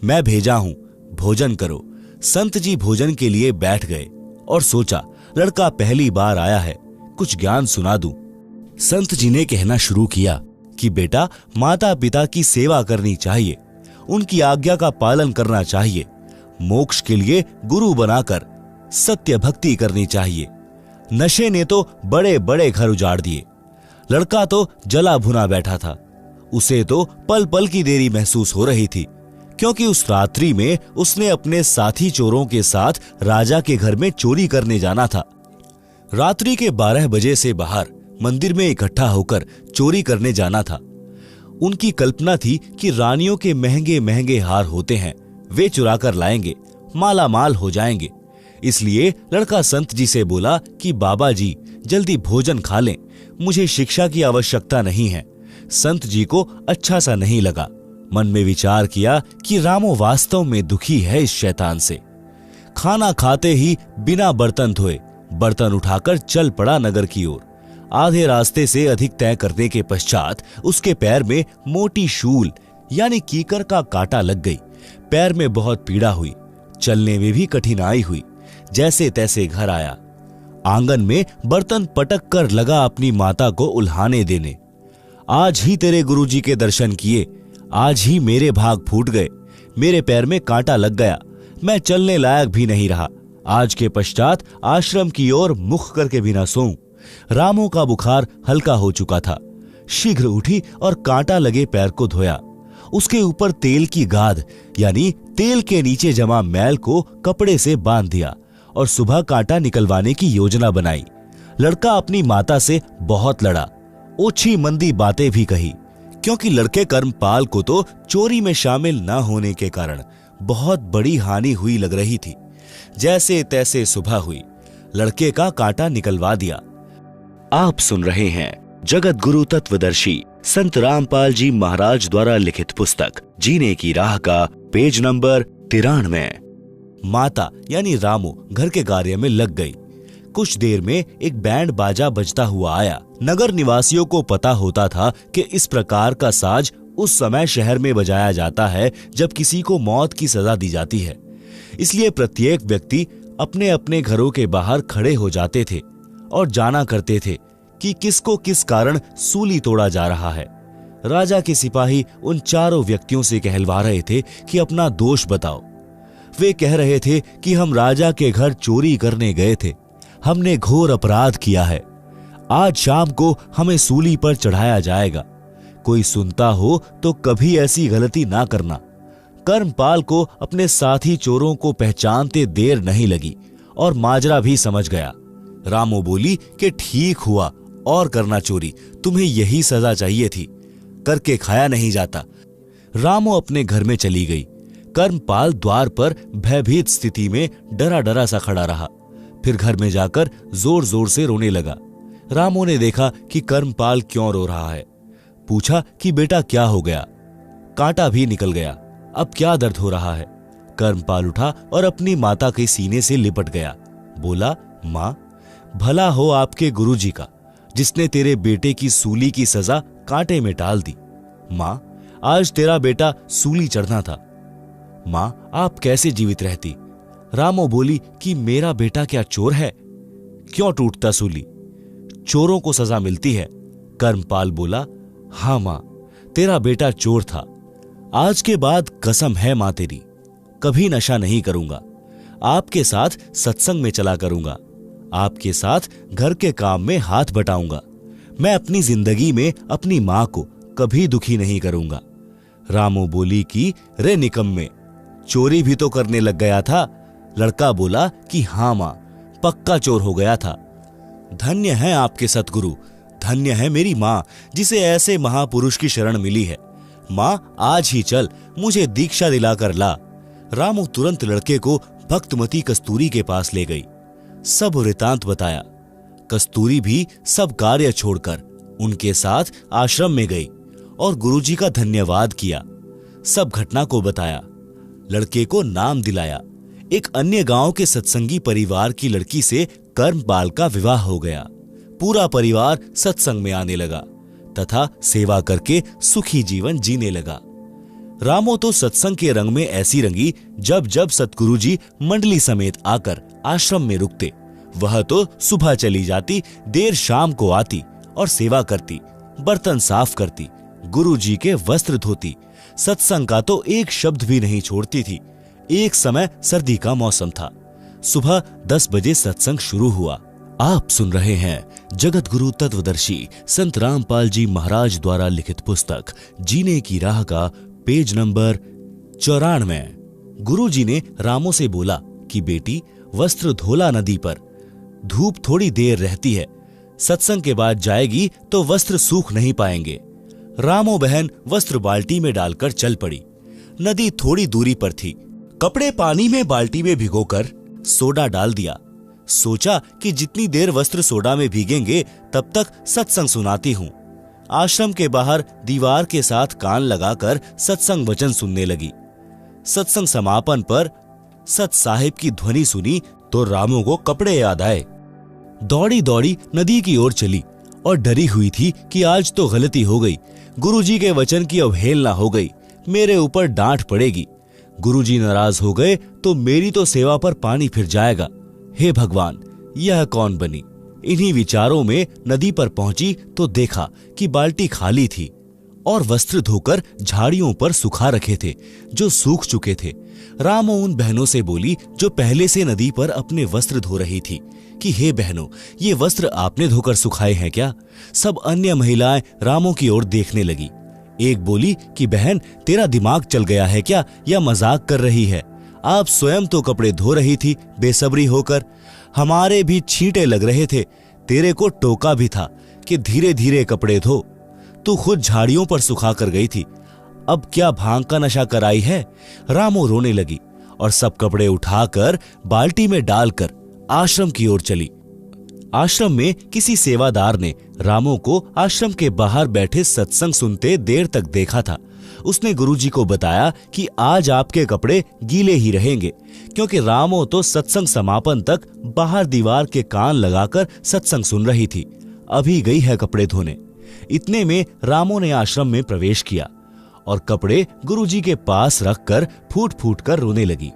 मैं भेजा हूं, भोजन करो। संत जी भोजन के लिए बैठ गए और सोचा, लड़का पहली बार आया है, कुछ ज्ञान सुना दूं। संत जी ने कहना शुरू किया कि बेटा, माता पिता की सेवा करनी चाहिए, उनकी आज्ञा का पालन करना चाहिए, मोक्ष के लिए गुरु बनाकर सत्य भक्ति करनी चाहिए। नशे ने तो बड़े बड़े घर उजाड़ दिए। लड़का तो जला भुना बैठा था, उसे तो पल पल की देरी महसूस हो रही थी, क्योंकि उस रात्रि में उसने अपने साथी चोरों के साथ राजा के घर में चोरी करने जाना था। रात्रि के 12 बजे से बाहर मंदिर में इकट्ठा होकर चोरी करने जाना था। उनकी कल्पना थी कि रानियों के महंगे महंगे हार होते हैं, वे चुरा कर लाएंगे, माला माल हो जाएंगे। इसलिए लड़का संत जी से बोला कि बाबा जी, जल्दी भोजन खा लें, मुझे शिक्षा की आवश्यकता नहीं है। संत जी को अच्छा सा नहीं लगा। मन में विचार किया कि रामो वास्तव में दुखी है इस शैतान से। खाना खाते ही बिना बर्तन धोए बर्तन उठाकर चल पड़ा नगर की ओर। आधे रास्ते से अधिक तय करने के पश्चात उसके पैर में मोटी शूल यानी कीकर का कांटा लग गई। पैर में बहुत पीड़ा हुई, चलने में भी कठिनाई हुई। जैसे तैसे घर आया। आंगन में बर्तन पटक कर लगा अपनी माता को उल्हाने देने। आज ही तेरे गुरुजी के दर्शन किए, आज ही मेरे भाग फूट गए, मेरे पैर में कांटा लग गया, मैं चलने लायक भी नहीं रहा। आज के पश्चात आश्रम की ओर मुख करके भी न सोऊं। रामो का बुखार हल्का हो चुका था। शीघ्र उठी और कांटा लगे पैर को धोया। उसके ऊपर तेल की गाद यानी तेल के नीचे जमा मैल को कपड़े से बांध दिया और सुबह कांटा निकलवाने की योजना बनाई। लड़का अपनी माता से बहुत लड़ा, ओछी मंदी बातें भी कही, क्योंकि लड़के कर्मपाल को तो चोरी में शामिल न होने के कारण बहुत बड़ी हानि हुई लग रही थी। जैसे तैसे सुबह हुई, लड़के का कांटा निकलवा दिया। आप सुन रहे हैं जगत गुरु तत्वदर्शी संत रामपाल जी महाराज द्वारा लिखित पुस्तक जीने की राह का पेज नंबर 93। माता यानी रामो घर के कार्य में लग गई। कुछ देर में एक बैंड बाजा बजता हुआ आया। नगर निवासियों को पता होता था कि इस प्रकार का साज उस समय शहर में बजाया जाता है जब किसी को मौत की सजा दी जाती है। इसलिए प्रत्येक व्यक्ति अपने अपने घरों के बाहर खड़े हो जाते थे और जाना करते थे कि किसको किस कारण सूली तोड़ा जा रहा है। राजा के सिपाही उन चारों व्यक्तियों से कहलवा रहे थे कि अपना दोष बताओ। वे कह रहे थे कि हम राजा के घर चोरी करने गए थे, हमने घोर अपराध किया है, आज शाम को हमें सूली पर चढ़ाया जाएगा। कोई सुनता हो तो कभी ऐसी गलती ना करना। कर्मपाल को अपने साथी चोरों को पहचानते देर नहीं लगी और माजरा भी समझ गया। रामो बोली कि ठीक हुआ, और करना चोरी, तुम्हें यही सजा चाहिए थी, करके खाया नहीं जाता। रामो अपने घर में चली गई। कर्मपाल द्वार पर भयभीत स्थिति में डरा डरा सा खड़ा रहा। फिर घर में जाकर जोर जोर से रोने लगा। रामो ने देखा कि कर्मपाल क्यों रो रहा है। पूछा कि बेटा क्या हो गया? कांटा भी निकल गया, अब क्या दर्द हो रहा है? कर्मपाल उठा और अपनी माता के सीने से लिपट गया। बोला, माँ, भला हो आपके गुरुजी का, जिसने तेरे बेटे की सूली की सजा कांटे में टाल दी। माँ, आज तेरा बेटा सूली चढ़ना था, माँ आप कैसे जीवित रहती? रामो बोली कि मेरा बेटा क्या चोर है? क्यों टूटता सूली? चोरों को सजा मिलती है। कर्मपाल बोला, हाँ माँ, तेरा बेटा चोर था। आज के बाद कसम है माँ तेरी, कभी नशा नहीं करूंगा, आपके साथ सत्संग में चला करूंगा, आपके साथ घर के काम में हाथ बटाऊंगा। मैं अपनी जिंदगी में अपनी माँ को कभी दुखी नहीं करूंगा। रामो बोली कि रे निकम्मे, चोरी भी तो करने लग गया था। लड़का बोला कि हाँ माँ, पक्का चोर हो गया था। धन्य है आपके सतगुरु, धन्य है मेरी माँ, जिसे ऐसे महापुरुष की शरण मिली है। माँ आज ही चल, मुझे दीक्षा दिलाकर ला। रामो तुरंत लड़के को भक्तमती कस्तूरी के पास ले गई। सब वृतांत बताया। कस्तूरी भी सब कार्य छोड़कर उनके साथ आश्रम में गई और गुरुजी का धन्यवाद किया। सब घटना को बताया, लड़के को नाम दिलाया। एक अन्य गांव के सत्संगी परिवार की लड़की से कर्मपाल का विवाह हो गया। पूरा परिवार सत्संग में आने लगा तथा सेवा करके सुखी जीवन जीने लगा। रामो तो सत्संग के रंग में ऐसी रंगी, जब जब सतगुरुजी मंडली समेत आकर आश्रम में रुकते, वह तो सुबह चली जाती, देर शाम को आती और सेवा करती, बर्तन साफ करती, गुरुजी के वस्त्र धोती। सत्संग का तो एक शब्द भी नहीं छोड़ती थी। एक समय सर्दी का मौसम था। सुबह 10 बजे सत्संग शुरू हुआ। आप सुन रहे हैं जगत गुरु तत्वदर्शी संत रामपाल जी महाराज द्वारा लिखित पुस्तक जीने की राह का पेज नंबर 94। गुरुजी ने रामो से बोला कि बेटी, वस्त्र धोला नदी पर, धूप थोड़ी देर रहती है, सत्संग के बाद जाएगी तो वस्त्र सूख नहीं पाएंगे। रामो बहन वस्त्र बाल्टी में डालकर चल पड़ी। नदी थोड़ी दूरी पर थी। कपड़े पानी में बाल्टी में भिगोकर सोडा डाल दिया। सोचा कि जितनी देर वस्त्र सोडा में भीगेंगे तब तक सत्संग सुनाती हूँ। आश्रम के बाहर दीवार के साथ कान लगाकर सत्संग वचन सुनने लगी। सत्संग समापन पर सत साहिब की ध्वनि सुनी तो रामो को कपड़े याद आए। दौड़ी दौड़ी नदी की ओर चली और डरी हुई थी कि आज तो गलती हो गई, गुरुजी के वचन की अवहेलना हो गई, मेरे ऊपर डांट पड़ेगी। गुरुजी नाराज हो गए तो मेरी तो सेवा पर पानी फिर जाएगा। हे भगवान, यह कौन बनी? इन्हीं विचारों में नदी पर पहुंची तो देखा कि बाल्टी खाली थी और वस्त्र धोकर झाड़ियों पर सुखा रखे थे जो सूख चुके थे। रामो उन बहनों से बोली जो पहले से नदी पर अपने वस्त्र धो रही थी कि हे बहनों, ये वस्त्र आपने धोकर सुखाए हैं क्या? सब अन्य महिलाएं रामो की ओर देखने लगी। एक बोली कि बहन, तेरा दिमाग चल गया है क्या या मजाक कर रही है? आप स्वयं तो कपड़े धो रही थी बेसब्री होकर, हमारे भी छींटे लग रहे थे। तेरे को टोका भी था कि धीरे धीरे कपड़े धो, तू खुद झाड़ियों पर सुखा कर गई थी, अब क्या भांग का नशा कराई है? रामो रोने लगी और सब कपड़े उठाकर बाल्टी में डालकर आश्रम की ओर चली। आश्रम में किसी सेवादार ने रामो को आश्रम के बाहर बैठे सत्संग सुनते देर तक देखा था। उसने गुरुजी को बताया कि आज आपके कपड़े गीले ही रहेंगे, क्योंकि रामो तो सत्संग समापन तक बाहर दीवार के कान लगाकर सत्संग सुन रही थी, अभी गई है कपड़े धोने। इतने में रामो ने आश्रम में प्रवेश किया और कपड़े गुरुजी के पास रखकर फूट फूट कर रोने लगी।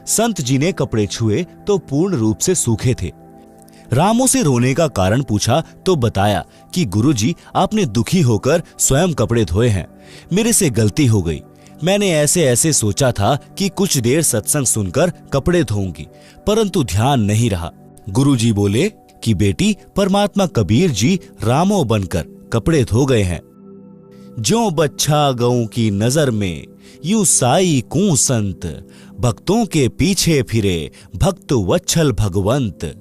संत जी ने कपड़े छुए तो पूर्ण रूप से सूखे थे। रामू से रोने का कारण पूछा तो बताया कि गुरुजी, आपने दुखी होकर स्वयं कपड़े धोए हैं। मेरे से गलती हो गई। मैंने ऐसे ऐसे सोचा था कि कुछ देर सत्संग सुनकर कपड़े धोऊंगी, परंतु ध्यान नहीं रहा। गुरुजी बोले कि बेटी, परमात्मा कबीर जी रामो बनकर कपड़े धो गए हैं। ज्यों बच्छा गऊ की नजर में, यूं साई कू संत, भक्तों के पीछे फिरे भक्त वत्सल भगवंत।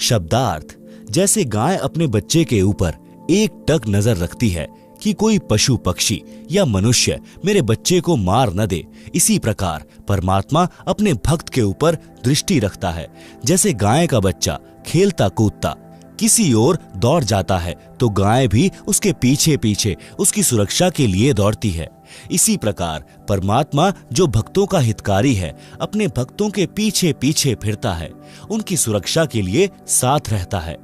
शब्दार्थ, जैसे गाय अपने बच्चे के ऊपर एक टक नजर रखती है कि कोई पशु पक्षी या मनुष्य मेरे बच्चे को मार न दे, इसी प्रकार परमात्मा अपने भक्त के ऊपर दृष्टि रखता है। जैसे गाय का बच्चा खेलता कूदता किसी ओर दौड़ जाता है तो गाय भी उसके पीछे पीछे उसकी सुरक्षा के लिए दौड़ती है। इसी प्रकार परमात्मा जो भक्तों का हितकारी है, अपने भक्तों के पीछे पीछे फिरता है, उनकी सुरक्षा के लिए साथ रहता है।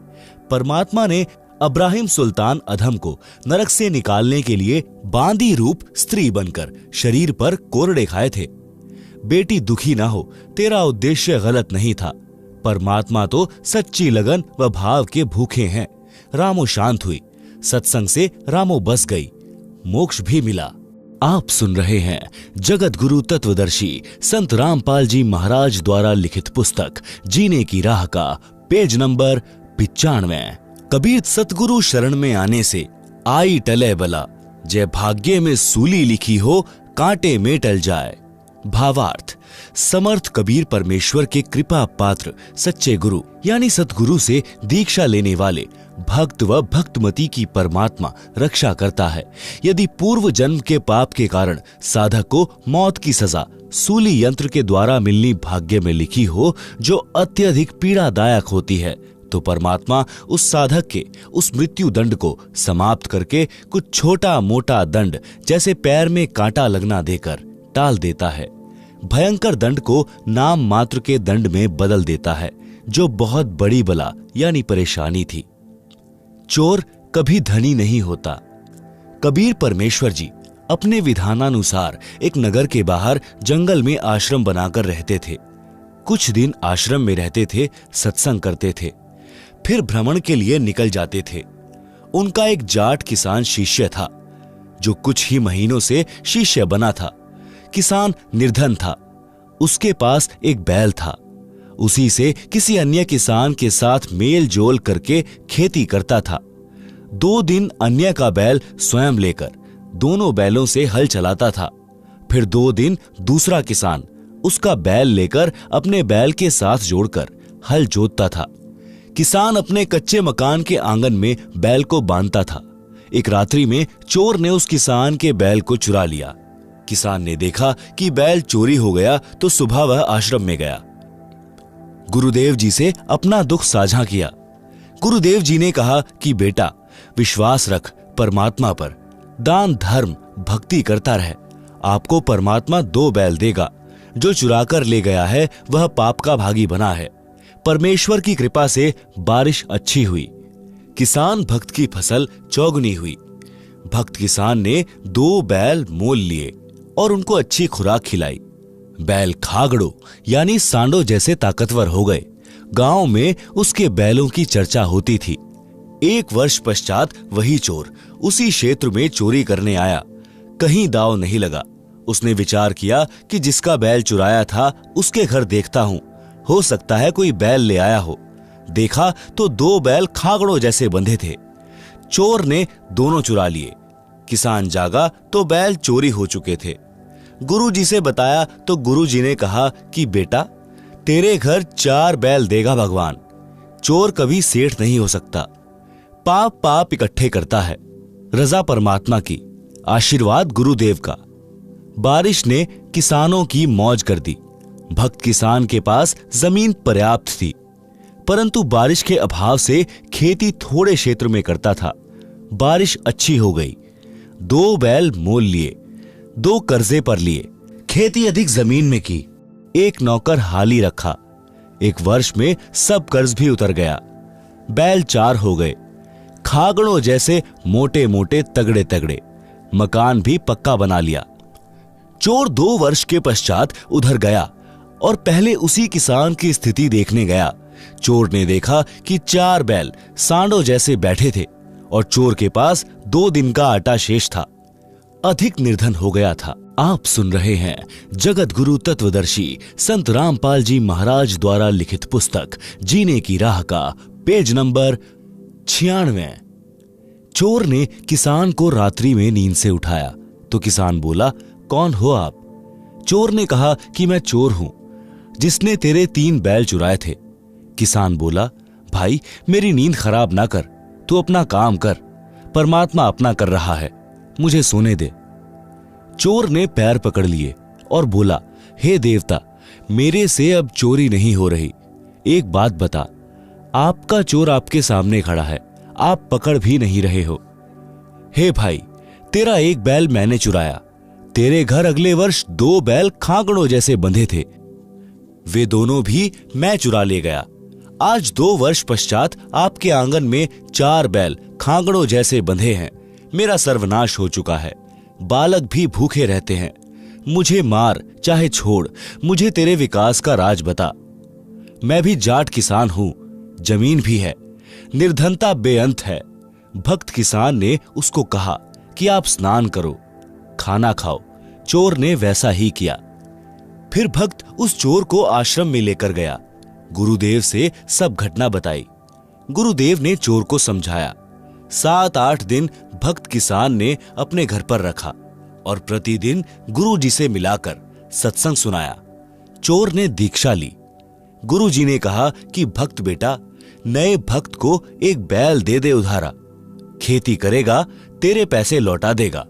परमात्मा ने अब्राहिम सुल्तान अधम को नरक से निकालने के लिए बांदी रूप स्त्री बनकर शरीर पर कोरड़े खाए थे। बेटी, दुखी ना हो, तेरा उद्देश्य गलत नहीं था। परमात्मा तो सच्ची लगन व भाव के भूखे हैं। रामो शांत हुई, सत्संग से रामो बस गई, मोक्ष भी मिला। आप सुन रहे हैं जगत गुरु तत्वदर्शी संत रामपाल जी महाराज द्वारा लिखित पुस्तक जीने की राह का पेज नंबर 95। कबीर सतगुरु शरण में आने से आई टले बला, जय भाग्य में सूली लिखी हो कांटे में टल जाए। भावार्थ, समर्थ कबीर परमेश्वर के कृपा पात्र सच्चे गुरु यानी सतगुरु से दीक्षा लेने वाले भक्त व भक्तमती की परमात्मा रक्षा करता है। यदि पूर्व जन्म के पाप के कारण साधक को मौत की सजा सूली यंत्र के द्वारा मिलनी भाग्य में लिखी हो, जो अत्यधिक पीड़ादायक होती है, तो परमात्मा उस साधक के उस मृत्यु दंड को समाप्त करके कुछ छोटा मोटा दंड जैसे पैर में कांटा लगना देकर टाल देता है। भयंकर दंड को नाम मात्र के दंड में बदल देता है, जो बहुत बड़ी बला यानी परेशानी थी। चोर कभी धनी नहीं होता। कबीर परमेश्वर जी अपने विधानानुसार एक नगर के बाहर जंगल में आश्रम बनाकर रहते थे। कुछ दिन आश्रम में रहते थे, सत्संग करते थे, फिर भ्रमण के लिए निकल जाते थे। उनका एक जाट किसान शिष्य था, जो कुछ ही महीनों से शिष्य बना था। किसान निर्धन था, उसके पास एक बैल था। उसी से किसी अन्य किसान के साथ मेल जोल करके खेती करता था। 2 दिन अन्य का बैल स्वयं लेकर दोनों बैलों से हल चलाता था। फिर 2 दिन दूसरा किसान उसका बैल लेकर अपने बैल के साथ जोड़कर हल जोतता था। किसान अपने कच्चे मकान के आंगन में बैल को बांधता था। एक रात्रि में चोर ने उस किसान के बैल को चुरा लिया। किसान ने देखा कि बैल चोरी हो गया तो सुबह वह आश्रम में गया, गुरुदेव जी से अपना दुख साझा किया। गुरुदेव जी ने कहा कि बेटा, विश्वास रख परमात्मा पर, दान धर्म भक्ति करता रहे, आपको परमात्मा 2 बैल देगा। जो चुरा कर ले गया है वह पाप का भागी बना है। परमेश्वर की कृपा से बारिश अच्छी हुई, किसान भक्त की फसल चौगुनी हुई। भक्त किसान ने 2 बैल मोल लिए और उनको अच्छी खुराक खिलाई। बैल खागड़ो यानी सांडो जैसे ताकतवर हो गए। गांव में उसके बैलों की चर्चा होती थी। 1 वर्ष पश्चात वही चोर उसी क्षेत्र में चोरी करने आया। कहीं दाव नहीं लगा। उसने विचार किया कि जिसका बैल चुराया था उसके घर देखता हूं, हो सकता है कोई बैल ले आया हो। देखा तो 2 बैल खागड़ों जैसे बंधे थे। चोर ने दोनों चुरा लिए। किसान जागा तो बैल चोरी हो चुके थे। गुरुजी से बताया तो गुरुजी ने कहा कि बेटा, तेरे घर 4 बैल देगा भगवान। चोर कभी सेठ नहीं हो सकता। पाप पाप इकट्ठे करता है। रजा परमात्मा की, आशीर्वाद गुरुदेव का। बारिश ने किसानों की मौज कर दी। भक्त किसान के पास जमीन पर्याप्त थी, परंतु बारिश के अभाव से खेती थोड़े क्षेत्र में करता था। बारिश अच्छी हो गई। 2 बैल मोल लिए, 2 कर्जे पर लिए, खेती अधिक जमीन में की, 1 नौकर हाली रखा। 1 वर्ष में सब कर्ज भी उतर गया। बैल 4 हो गए, खागड़ों जैसे मोटे मोटे तगड़े तगड़े। मकान भी पक्का बना लिया। चोर 2 वर्ष के पश्चात उधर गया और पहले उसी किसान की स्थिति देखने गया। चोर ने देखा कि 4 बैल सांडों जैसे बैठे थे और चोर के पास 2 दिन का आटा शेष था। अधिक निर्धन हो गया था। आप सुन रहे हैं जगत गुरु तत्वदर्शी संत रामपाल जी महाराज द्वारा लिखित पुस्तक जीने की राह का पेज नंबर 96। चोर ने किसान को रात्रि में नींद से उठाया तो किसान बोला, कौन हो आप? चोर ने कहा कि मैं चोर हूं जिसने तेरे 3 बैल चुराए थे। किसान बोला, भाई मेरी नींद खराब ना कर, तू अपना काम कर, परमात्मा अपना कर रहा है, मुझे सोने दे। चोर ने पैर पकड़ लिए और बोला, हे देवता, मेरे से अब चोरी नहीं हो रही। एक बात बता, आपका चोर आपके सामने खड़ा है, आप पकड़ भी नहीं रहे हो। हे भाई, तेरा 1 बैल मैंने चुराया। तेरे घर अगले वर्ष 2 बैल खांगड़ों जैसे बंधे थे, वे दोनों भी मैं चुरा ले गया। आज 2 वर्ष पश्चात आपके आंगन में 4 बैल खांगड़ों जैसे बंधे हैं। मेरा सर्वनाश हो चुका है, बालक भी भूखे रहते हैं। मुझे मार चाहे छोड़, मुझे तेरे विकास का राज बता। मैं भी जाट किसान हूं, जमीन भी है, निर्धनता बेअंत है। भक्त किसान ने उसको कहा कि आप स्नान करो, खाना खाओ। चोर ने वैसा ही किया। फिर भक्त उस चोर को आश्रम में लेकर गया। गुरुदेव से सब घटना बताई। गुरुदेव ने चोर को समझाया। 7-8 दिन भक्त किसान ने अपने घर पर रखा और प्रतिदिन गुरु जी से मिलाकर सत्संग सुनाया। चोर ने दीक्षा ली। गुरु जी ने कहा कि भक्त बेटा, नए भक्त को 1 बैल दे दे उधारा, खेती करेगा तेरे पैसे लौटा देगा।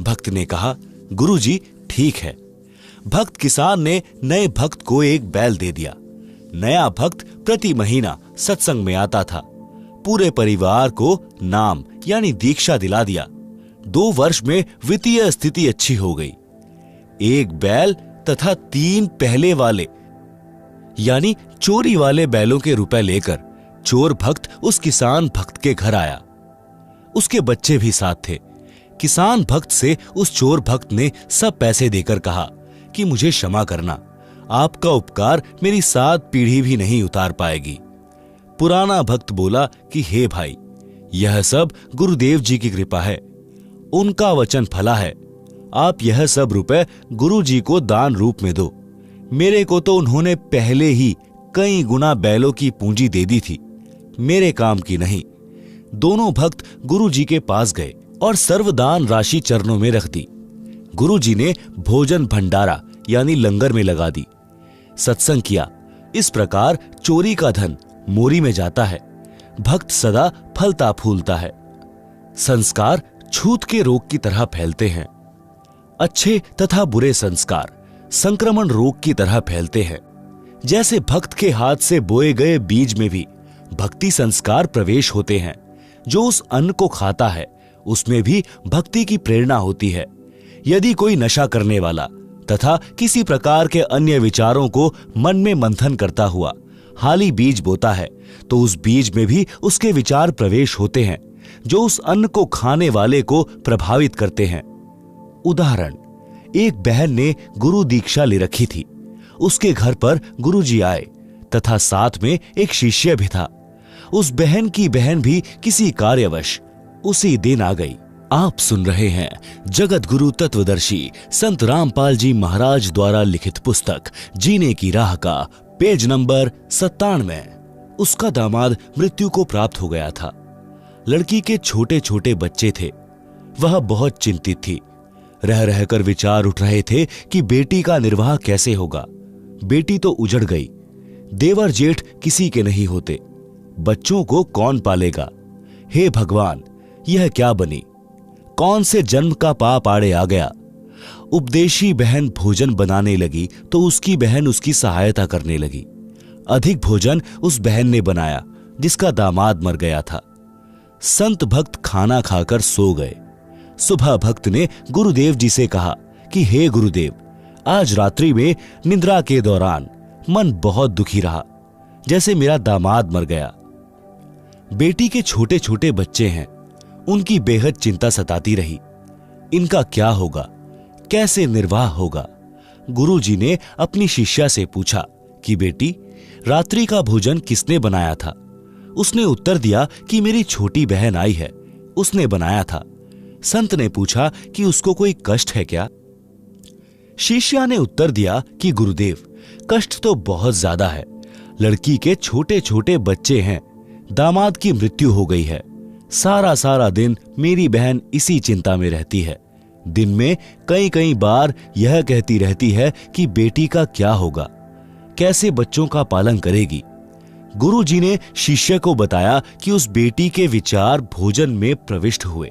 भक्त ने कहा, गुरु जी ठीक है। भक्त किसान ने नए भक्त को 1 बैल दे दिया। नया भक्त प्रति महीना सत्संग में आता था। पूरे परिवार को नाम यानी दीक्षा दिला दिया। 2 वर्ष में वित्तीय स्थिति अच्छी हो गई। 1 बैल तथा 3 पहले वाले यानी चोरी वाले बैलों के रुपए लेकर चोर भक्त उस किसान भक्त के घर आया। उसके बच्चे भी साथ थे। किसान भक्त से उस चोर भक्त ने सब पैसे देकर कहा कि मुझे क्षमा करना, आपका उपकार मेरी 7 पीढ़ी भी नहीं उतार पाएगी। पुराना भक्त बोला कि हे भाई, यह सब गुरुदेव जी की कृपा है, उनका वचन फला है। आप यह सब रुपए गुरु जी को दान रूप में दो। मेरे को तो उन्होंने पहले ही कई गुना बैलों की पूंजी दे दी थी, मेरे काम की नहीं। दोनों भक्त गुरु जी के पास गए और सर्वदान राशि चरणों में रख दी। गुरु जी ने भोजन भंडारा यानी लंगर में लगा दी। सत्संग किया। इस प्रकार चोरी का धन मोरी में जाता है, भक्त सदा फलता फूलता है। संस्कार छूत के रोग की तरह फैलते हैं। अच्छे तथा बुरे संस्कार संक्रमण रोग की तरह फैलते हैं। जैसे भक्त के हाथ से बोए गए बीज में भी भक्ति संस्कार प्रवेश होते हैं। जो उस अन्न को खाता है उसमें भी भक्ति की प्रेरणा होती है। यदि कोई नशा करने वाला तथा किसी प्रकार के अन्य विचारों को मन में मंथन करता हुआ हाली बीज बोता है तो उस बीज में भी उसके विचार प्रवेश होते हैं जो उस अन्न को खाने वाले को प्रभावित करते हैं। उदाहरण, एक बहन ने गुरु दीक्षा ले रखी थी। उसके घर पर गुरुजी आए तथा साथ में एक शिष्य भी था। उस बहन की बहन भी किसी कार्यवश उसी दिन आ गई। आप सुन रहे हैं जगत गुरु तत्वदर्शी संत रामपाल जी महाराज द्वारा लिखित पुस्तक जीने की राह का पेज नंबर 97। उसका दामाद मृत्यु को प्राप्त हो गया था। लड़की के छोटे छोटे बच्चे थे। वह बहुत चिंतित थी। रह रहकर विचार उठ रहे थे कि बेटी का निर्वाह कैसे होगा। बेटी तो उजड़ गई। देवर जेठ किसी के नहीं होते। बच्चों को कौन पालेगा? हे भगवान, यह क्या बनी? कौन से जन्म का पाप आड़े आ गया? उपदेशी बहन भोजन बनाने लगी तो उसकी बहन उसकी सहायता करने लगी। अधिक भोजन उस बहन ने बनाया जिसका दामाद मर गया था। संत भक्त खाना खाकर सो गए। सुबह भक्त ने गुरुदेव जी से कहा कि हे गुरुदेव, आज रात्रि में निद्रा के दौरान मन बहुत दुखी रहा, जैसे मेरा दामाद मर गया। बेटी के छोटे छोटे बच्चे हैं, उनकी बेहद चिंता सताती रही। इनका क्या होगा? कैसे निर्वाह होगा? गुरुजी ने अपनी शिष्या से पूछा कि बेटी, रात्रि का भोजन किसने बनाया था? उसने उत्तर दिया कि मेरी छोटी बहन आई है, उसने बनाया था। संत ने पूछा कि उसको कोई कष्ट है क्या? शिष्या ने उत्तर दिया कि गुरुदेव, कष्ट तो बहुत ज्यादा है। लड़की के छोटे छोटे बच्चे हैं, दामाद की मृत्यु हो गई है। सारा सारा दिन मेरी बहन इसी चिंता में रहती है। दिन में कई कई बार यह कहती रहती है कि बेटी का क्या होगा, कैसे बच्चों का पालन करेगी। गुरुजी ने शिष्य को बताया कि उस बेटी के विचार भोजन में प्रविष्ट हुए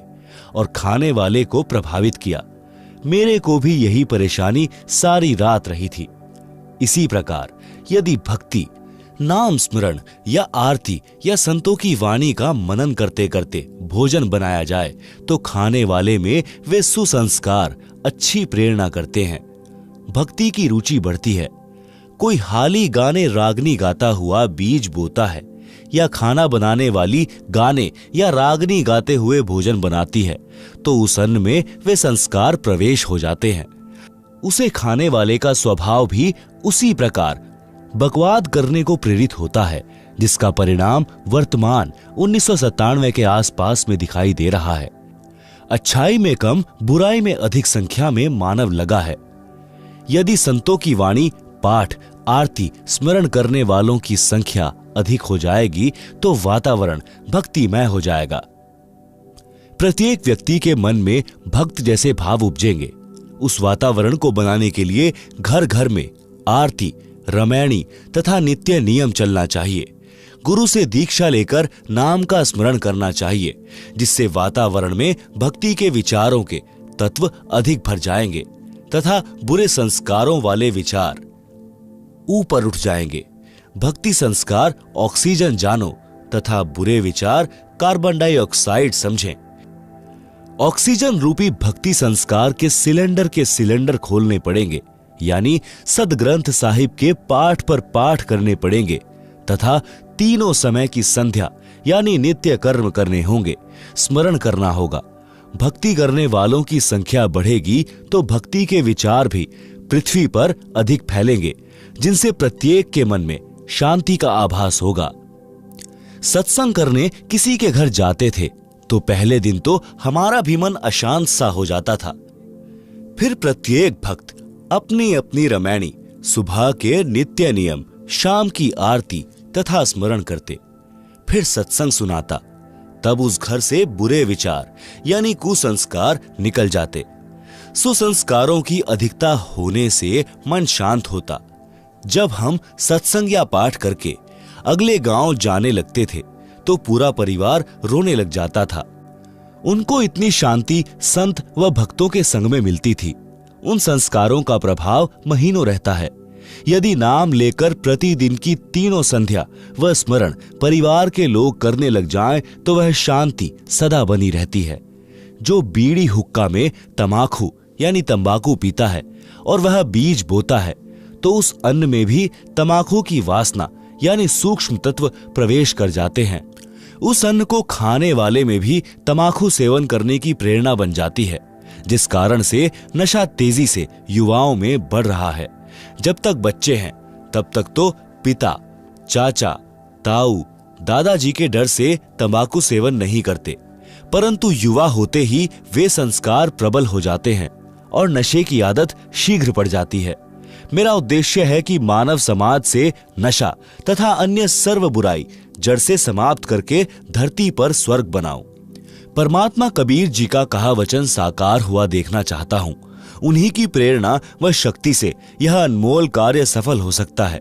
और खाने वाले को प्रभावित किया। मेरे को भी यही परेशानी सारी रात रही थी। इसी प्रकार यदि भक्ति, नाम स्मरण या आरती या संतों की वाणी का मनन करते करते भोजन बनाया जाए तो खाने वाले में वे सुसंस्कार, अच्छी प्रेरणा करते हैं। भक्ति की रुचि बढ़ती है। कोई हाली गाने रागनी गाता हुआ बीज बोता है या खाना बनाने वाली गाने या रागनी गाते हुए भोजन बनाती है तो उस अन्न में वे संस्कार प्रवेश हो जाते हैं। उसे खाने वाले का स्वभाव भी उसी प्रकार बकवाद करने को प्रेरित होता है, जिसका परिणाम वर्तमान 1997 के आसपास में दिखाई दे रहा है। अच्छाई में कम, बुराई में अधिक संख्या में मानव लगा है। यदि संतों की वाणी, पाठ, आरती, स्मरण करने वालों की संख्या अधिक हो जाएगी तो वातावरण भक्तिमय हो जाएगा। प्रत्येक व्यक्ति के मन में भक्त जैसे भाव उपजेंगे। उस वातावरण को बनाने के लिए घर घर में आरती, रामायणी तथा नित्य नियम चलना चाहिए। गुरु से दीक्षा लेकर नाम का स्मरण करना चाहिए, जिससे वातावरण में भक्ति के विचारों के तत्व अधिक भर जाएंगे तथा बुरे संस्कारों वाले विचार ऊपर उठ जाएंगे। भक्ति संस्कार ऑक्सीजन जानो तथा बुरे विचार कार्बन डाइऑक्साइड समझें। ऑक्सीजन रूपी भक्ति संस्कार के सिलेंडर खोलने पड़ेंगे, यानी सदग्रंथ साहिब के पाठ पर पाठ करने पड़ेंगे तथा तीनों समय की संध्या यानी नित्य कर्म करने होंगे, स्मरण करना होगा। भक्ति करने वालों की संख्या बढ़ेगी तो भक्ति के विचार भी पृथ्वी पर अधिक फैलेंगे, जिनसे प्रत्येक के मन में शांति का आभास होगा। सत्संग करने किसी के घर जाते थे तो पहले दिन तो हमारा भी मन अशांत सा हो जाता था। फिर प्रत्येक भक्त अपनी अपनी रामायणी, सुबह के नित्य नियम, शाम की आरती तथा स्मरण करते। फिर सत्संग सुनाता। तब उस घर से बुरे विचार यानी कुसंस्कार निकल जाते। सुसंस्कारों की अधिकता होने से मन शांत होता। जब हम सत्संग या पाठ करके अगले गांव जाने लगते थे तो पूरा परिवार रोने लग जाता था। उनको इतनी शांति संत व भक्तों के संग में मिलती थी। उन संस्कारों का प्रभाव महीनों रहता है। यदि नाम लेकर प्रतिदिन की तीनों संध्या व स्मरण परिवार के लोग करने लग जाएं तो वह शांति सदा बनी रहती है। जो बीड़ी हुक्का में तमाकू यानी तंबाकू पीता है और वह बीज बोता है तो उस अन्न में भी तमाकू की वासना यानी सूक्ष्म तत्व प्रवेश कर जाते हैं। उस अन्न को खाने वाले में भी तमाकू सेवन करने की प्रेरणा बन जाती है, जिस कारण से नशा तेजी से युवाओं में बढ़ रहा है। जब तक बच्चे हैं तब तक तो पिता, चाचा, ताऊ, दादाजी के डर से तंबाकू सेवन नहीं करते, परंतु युवा होते ही वे संस्कार प्रबल हो जाते हैं और नशे की आदत शीघ्र पड़ जाती है। मेरा उद्देश्य है कि मानव समाज से नशा तथा अन्य सर्व बुराई जड़ से समाप्त करके धरती पर स्वर्ग बनाऊं। परमात्मा कबीर जी का कहा वचन साकार हुआ देखना चाहता हूं। उन्हीं की प्रेरणा व शक्ति से यह अनमोल कार्य सफल हो सकता है।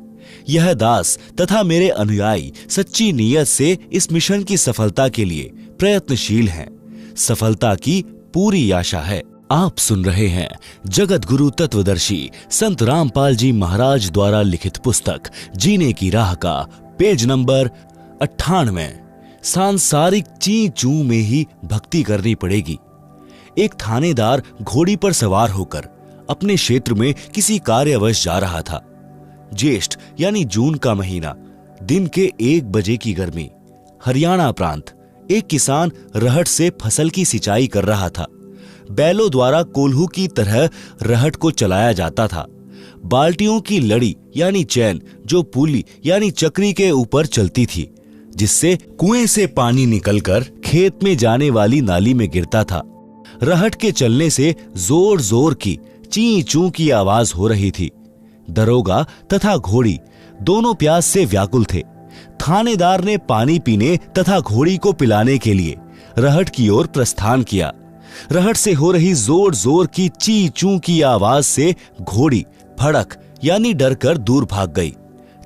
यह दास तथा मेरे अनुयायी सच्ची नीयत से इस मिशन की सफलता के लिए प्रयत्नशील हैं। सफलता की पूरी आशा है। आप सुन रहे हैं जगत गुरु तत्वदर्शी संत रामपाल जी महाराज द्वारा लिखित पुस्तक जीने की राह का पेज नंबर 98। सांसारिक ची चू में ही भक्ति करनी पड़ेगी। एक थानेदार घोड़ी पर सवार होकर अपने क्षेत्र में किसी कार्यवश जा रहा था। ज्येष्ठ यानी जून का महीना, दिन के 1 बजे की गर्मी। हरियाणा प्रांत। एक किसान रहट से फसल की सिंचाई कर रहा था। बैलों द्वारा कोल्हू की तरह रहट को चलाया जाता था। बाल्टियों की लड़ी यानी चैन जो पुली यानी चक्री के ऊपर चलती थी, जिससे कुएं से पानी निकलकर खेत में जाने वाली नाली में गिरता था। रहट के चलने से जोर जोर की ची चू की आवाज हो रही थी। दरोगा तथा घोड़ी दोनों प्यास से व्याकुल थे। थानेदार ने पानी पीने तथा घोड़ी को पिलाने के लिए रहट की ओर प्रस्थान किया। रहट से हो रही जोर जोर की ची चू की आवाज से घोड़ी भड़क यानी डरकर दूर भाग गई।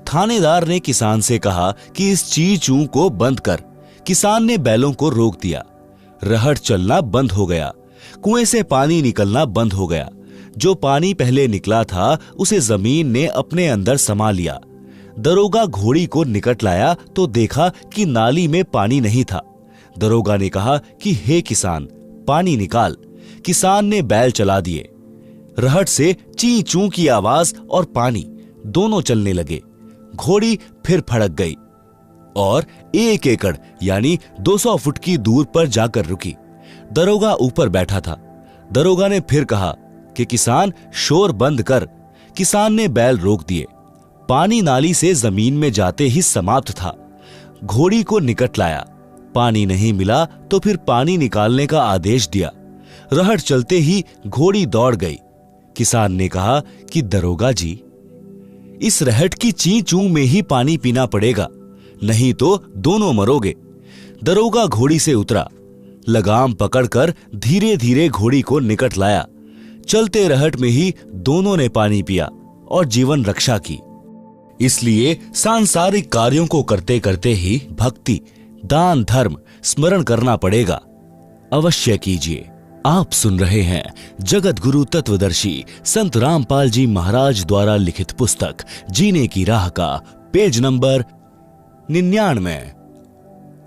थानेदार ने किसान से कहा कि इस ची चू को बंद कर। किसान ने बैलों को रोक दिया। रहट चलना बंद हो गया। कुएं से पानी निकलना बंद हो गया। जो पानी पहले निकला था उसे जमीन ने अपने अंदर समा लिया। दरोगा घोड़ी को निकट लाया तो देखा कि नाली में पानी नहीं था। दरोगा ने कहा कि हे किसान, पानी निकाल। किसान ने बैल चला दिए। रहट से ची चू की आवाज और पानी दोनों चलने लगे। घोड़ी फिर फड़क गई और 1 एकड़ यानी 200 फुट की दूर पर जाकर रुकी। दरोगा ऊपर बैठा था। दरोगा ने फिर कहा कि किसान, शोर बंद कर। किसान ने बैल रोक दिए। पानी नाली से जमीन में जाते ही समाप्त था। घोड़ी को निकट लाया। पानी नहीं मिला तो फिर पानी निकालने का आदेश दिया। रहट चलते ही घोड़ी दौड़ गई। किसान ने कहा कि दरोगा जी, इस रहट की ची चू में ही पानी पीना पड़ेगा, नहीं तो दोनों मरोगे। दरोगा घोड़ी से उतरा। लगाम पकड़कर धीरे धीरे घोड़ी को निकट लाया। चलते रहट में ही दोनों ने पानी पिया और जीवन रक्षा की। इसलिए सांसारिक कार्यों को करते करते ही भक्ति, दान, धर्म स्मरण करना पड़ेगा। अवश्य कीजिए। आप सुन रहे हैं जगत गुरु तत्वदर्शी संत रामपाल जी महाराज द्वारा लिखित पुस्तक जीने की राह का पेज नंबर 99।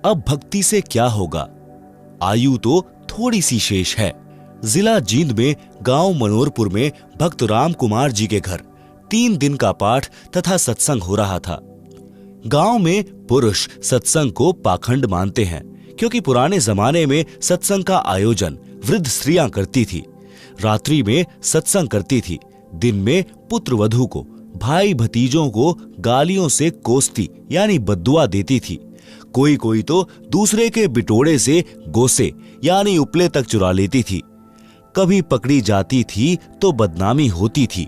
अब भक्ति से क्या होगा? आयु तो थोड़ी सी शेष है। जिला जींद में गांव मनोरपुर में भक्त राम कुमार जी के घर 3 दिन का पाठ तथा सत्संग हो रहा था। गांव में पुरुष सत्संग को पाखंड मानते हैं, क्योंकि पुराने जमाने में सत्संग का आयोजन वृद्ध स्त्रियां करती थी। रात्रि में सत्संग करती थी। दिन में पुत्र वधू को, भाई भतीजों को गालियों से कोसती यानी बद्दुआ देती थी। कोई कोई तो दूसरे के बिटोड़े से गोसे यानी उपले तक चुरा लेती थी। कभी पकड़ी जाती थी तो बदनामी होती थी।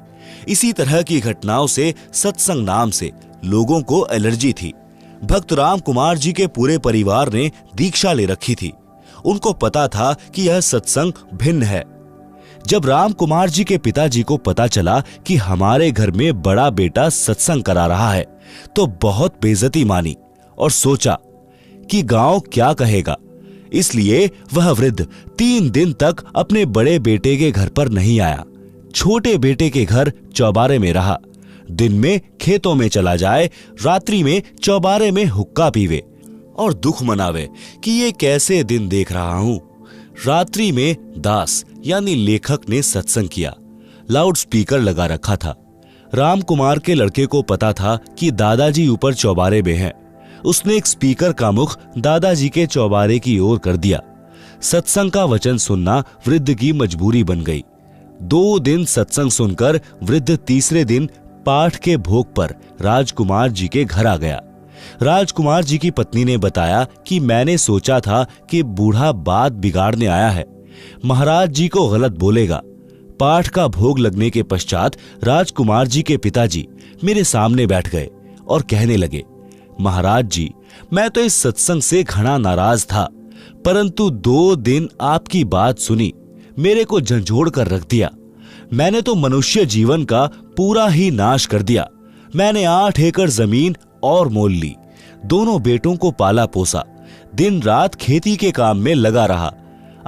इसी तरह की घटनाओं से सत्संग नाम से लोगों को एलर्जी थी। भक्त राम कुमार जी के पूरे परिवार ने दीक्षा ले रखी थी। उनको पता था कि यह सत्संग भिन्न है। जब राम कुमार जी के पिताजी को पता चला कि हमारे घर में बड़ा बेटा सत्संग करा रहा है, तो बहुत बेइज्जती मानी और सोचा कि गांव क्या कहेगा। इसलिए वह वृद्ध 3 दिन तक अपने बड़े बेटे के घर पर नहीं आया। छोटे बेटे के घर चौबारे में रहा। दिन में खेतों में चला जाए, रात्रि में चौबारे में हुक्का पीवे और दुख मनावे कि ये कैसे दिन देख रहा हूं। रात्रि में दास यानी लेखक ने सत्संग किया। लाउड स्पीकर लगा रखा था। राम कुमार के लड़के को पता था कि दादाजी ऊपर चौबारे में हैं। उसने एक स्पीकर का मुख दादाजी के चौबारे की ओर कर दिया। सत्संग का वचन सुनना वृद्ध की मजबूरी बन गई। 2 दिन सत्संग सुनकर वृद्ध तीसरे दिन पाठ के भोग पर राजकुमार जी के घर आ गया। राजकुमार जी की पत्नी ने बताया कि मैंने सोचा था कि बूढ़ा बात बिगाड़ने आया है, महाराज जी को गलत बोलेगा। पाठ का भोग लगने के पश्चात राजकुमार जी के पिताजी मेरे सामने बैठ गए और कहने लगे, महाराज जी, मैं तो इस सत्संग से घना नाराज था, परंतु 2 दिन आपकी बात सुनी, मेरे को झंझोड़ कर रख दिया। मैंने तो मनुष्य जीवन का पूरा ही नाश कर दिया। मैंने 8 एकड़ जमीन और मोल ली। दोनों बेटों को पाला पोसा। दिन रात खेती के काम में लगा रहा।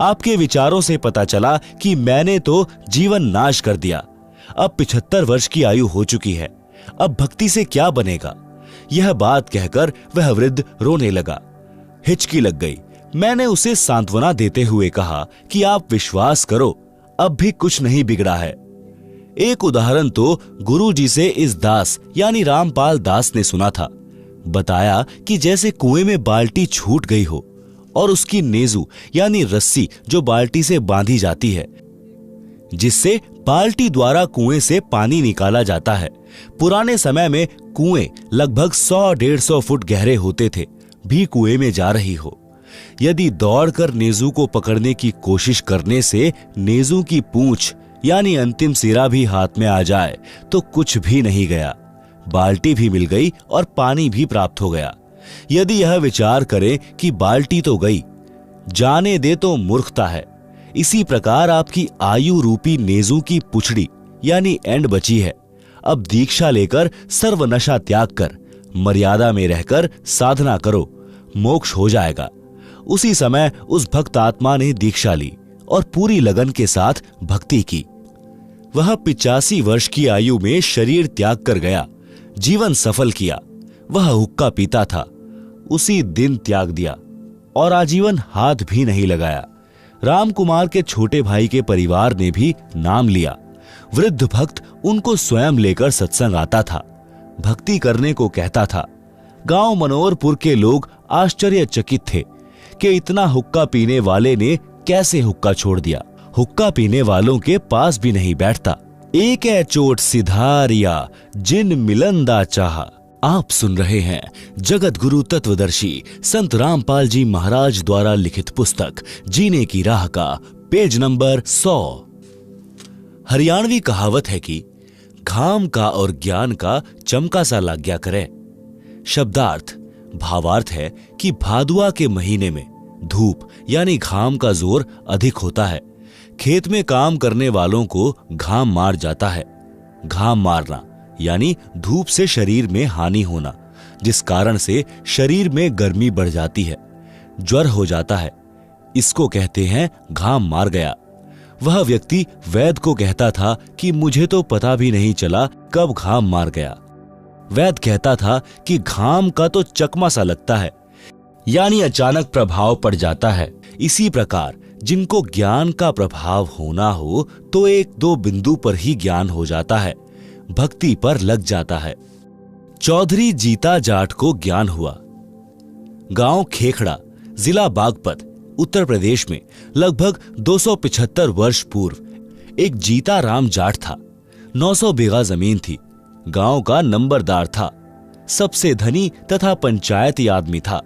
आपके विचारों से पता चला कि मैंने तो जीवन नाश कर दिया। अब 75 वर्ष की आयु हो चुकी है। अब भक्ति से क्या बनेगा? यह बात कहकर वह वृद्ध रोने लगा। हिचकी लग गई। मैंने उसे सांत्वना देते हुए कहा कि आप विश्वास करो, अब भी कुछ नहीं बिगड़ा है। एक उदाहरण तो गुरु जी से इस दास यानी रामपाल दास ने सुना था। बताया कि जैसे कुएं में बाल्टी छूट गई हो और उसकी नेजू यानी रस्सी जो बाल्टी से बांधी जाती है, जिससे बाल्टी द्वारा कुएं से पानी निकाला जाता है। पुराने समय में कुएं लगभग 100-150 फुट गहरे होते थे, भी कुएं में जा रही हो। यदि दौड़कर नेजू को पकड़ने की कोशिश करने से नेजू की पूंछ यानी अंतिम सिरा भी हाथ में आ जाए तो कुछ भी नहीं गया, बाल्टी भी मिल गई और पानी भी प्राप्त हो गया। यदि यह विचार करें कि बाल्टी तो गई, जाने दे तो मूर्खता है। इसी प्रकार आपकी आयु रूपी नेजू की पुछड़ी यानी एंड बची है। अब दीक्षा लेकर सर्व नशा त्याग कर मर्यादा में रहकर साधना करो, मोक्ष हो जाएगा। उसी समय उस भक्त आत्मा ने दीक्षा ली और पूरी लगन के साथ भक्ति की। वह 85 वर्ष की आयु में शरीर त्याग कर गया, जीवन सफल किया। वह हुक्का पीता था, उसी दिन त्याग दिया और आजीवन हाथ भी नहीं लगाया। रामकुमार के छोटे भाई के परिवार ने भी नाम लिया। वृद्ध भक्त उनको स्वयं लेकर सत्संग आता था, भक्ति करने को कहता था। गांव मनोहरपुर के लोग आश्चर्यचकित थे कि इतना हुक्का पीने वाले ने कैसे हुक्का छोड़ दिया। हुक्का पीने वालों के पास भी नहीं बैठता। एक है चोट सिधारिया जिन मिलंदा चाहा। आप सुन रहे हैं जगत गुरु तत्वदर्शी संत रामपाल जी महाराज द्वारा लिखित पुस्तक जीने की राह का पेज नंबर 100। हरियाणवी कहावत है कि घाम का और ज्ञान का चमका सा लग गया करे। शब्दार्थ भावार्थ है कि भादुआ के महीने में धूप यानी घाम का जोर अधिक होता है। खेत में काम करने वालों को घाम मार जाता है। घाम मारना यानी धूप से शरीर में हानि होना, जिस कारण से शरीर में गर्मी बढ़ जाती है, ज्वर हो जाता है। इसको कहते हैं घाम मार गया। वह व्यक्ति वैद्य को कहता था कि मुझे तो पता भी नहीं चला कब घाम मार गया। वैद्य कहता था कि घाम का तो चकमा सा लगता है, यानी अचानक प्रभाव पड़ जाता है। इसी प्रकार जिनको ज्ञान का प्रभाव होना हो तो 1-2 बिंदु पर ही ज्ञान हो जाता है, भक्ति पर लग जाता है। चौधरी जीता जाट को ज्ञान हुआ। गांव खेखड़ा, जिला बागपत, उत्तर प्रदेश में लगभग 275 वर्ष पूर्व एक जीता राम जाट था। 900 बीघा जमीन थी। गांव का नंबरदार था, सबसे धनी तथा पंचायती आदमी था।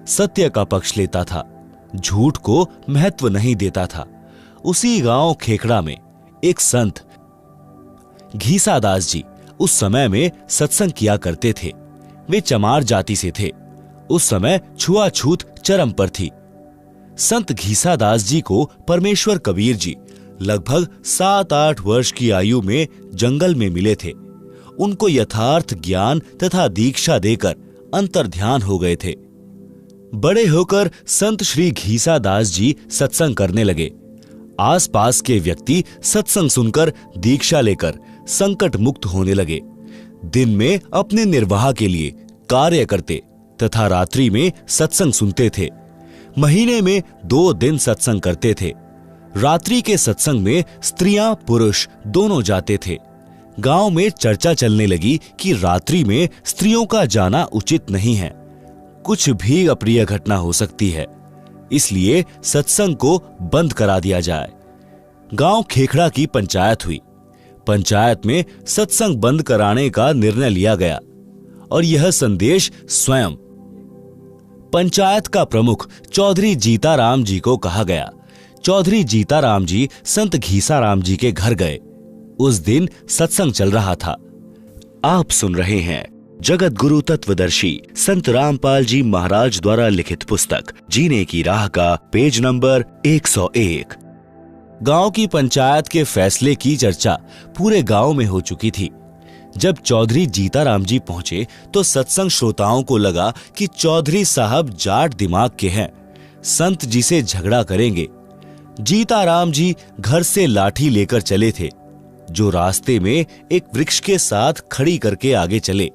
सत्य का पक्ष लेता था, झूठ को महत्व नहीं देता था। उसी गांव खेखड़ा में एक संत घीसादास जी उस समय में सत्संग किया करते थे। वे चमार जाति से थे। उस समय छुआछूत चरम पर थी। संत घीसादास जी को परमेश्वर कबीर जी लगभग 7-8 वर्ष की आयु में जंगल में मिले थे। उनको यथार्थ ज्ञान तथा दीक्षा देकर अंतर्ध्यान हो गए थे। बड़े होकर संत श्री घीसादास जी सत्संग करने लगे। आसपास के व्यक्ति सत्संग सुनकर दीक्षा लेकर संकट मुक्त होने लगे। दिन में अपने निर्वाह के लिए कार्य करते तथा रात्रि में सत्संग सुनते थे। महीने में 2 दिन सत्संग करते थे। रात्रि के सत्संग में स्त्रियां पुरुष दोनों जाते थे। गांव में चर्चा चलने लगी कि रात्रि में स्त्रियों का जाना उचित नहीं है, कुछ भी अप्रिय घटना हो सकती है, इसलिए सत्संग को बंद करा दिया जाए। गांव खेखड़ा की पंचायत हुई। पंचायत में सत्संग बंद कराने का निर्णय लिया गया और यह संदेश स्वयं पंचायत का प्रमुख चौधरी जीताराम जी को कहा गया। चौधरी जीताराम जी संत घीसाराम जी के घर गए। उस दिन सत्संग चल रहा था। आप सुन रहे हैं जगत गुरु तत्वदर्शी संत रामपाल जी महाराज द्वारा लिखित पुस्तक जीने की राह का पेज नंबर 101। गांव की पंचायत के फैसले की चर्चा पूरे गांव में हो चुकी थी। जब चौधरी जीताराम जी पहुंचे तो सत्संग श्रोताओं को लगा कि चौधरी साहब जाट दिमाग के हैं, संत जी से झगड़ा करेंगे। जीताराम जी घर से लाठी लेकर चले थे, जो रास्ते में एक वृक्ष के साथ खड़ी करके आगे चले।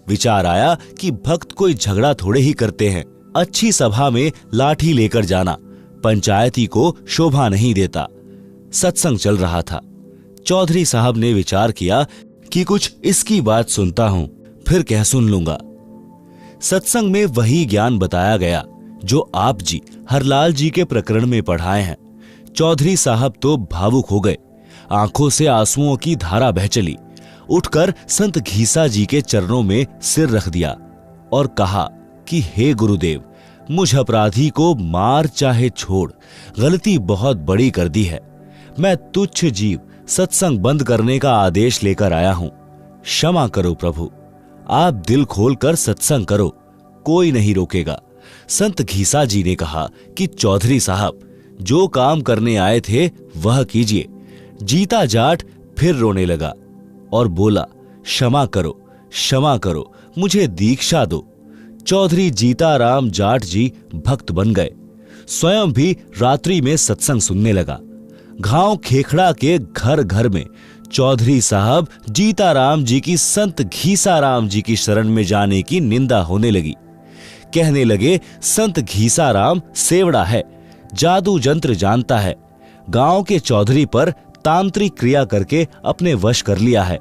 विचार आया कि भक्त कोई झगड़ा थोड़े ही करते हैं, अच्छी सभा में लाठी लेकर जाना पंचायती को शोभा नहीं देता। सत्संग चल रहा था। चौधरी साहब ने विचार किया कि कुछ इसकी बात सुनता हूं, फिर कह सुन लूंगा। सत्संग में वही ज्ञान बताया गया जो आप जी हरलाल जी के प्रकरण में पढ़ाए हैं। चौधरी साहब तो भावुक हो गए। आंखों से आंसुओं की धारा बह चली। उठकर संत घीसा जी के चरणों में सिर रख दिया और कहा कि हे गुरुदेव, मुझ अपराधी को मार चाहे छोड़, गलती बहुत बड़ी कर दी है। मैं तुच्छ जीव सत्संग बंद करने का आदेश लेकर आया हूं। क्षमा करो प्रभु, आप दिल खोलकर सत्संग करो, कोई नहीं रोकेगा। संत घीसा जी ने कहा कि चौधरी साहब, जो काम करने आए थे वह कीजिए। जीता जाट फिर रोने लगा और बोला, क्षमा करो, मुझे दीक्षा दो। चौधरी जीताराम जाट जी भक्त बन गए। स्वयं भी रात्रि में सत्संग सुनने लगा। गांव खेखड़ा के घर घर में चौधरी साहब जीताराम जी की संत घीसाराम जी की शरण में जाने की निंदा होने लगी। कहने लगे, संत घीसाराम सेवड़ा है, जादू जंत्र जानता है, गांव के चौधरी पर तांत्रिक क्रिया करके अपने वश कर लिया है,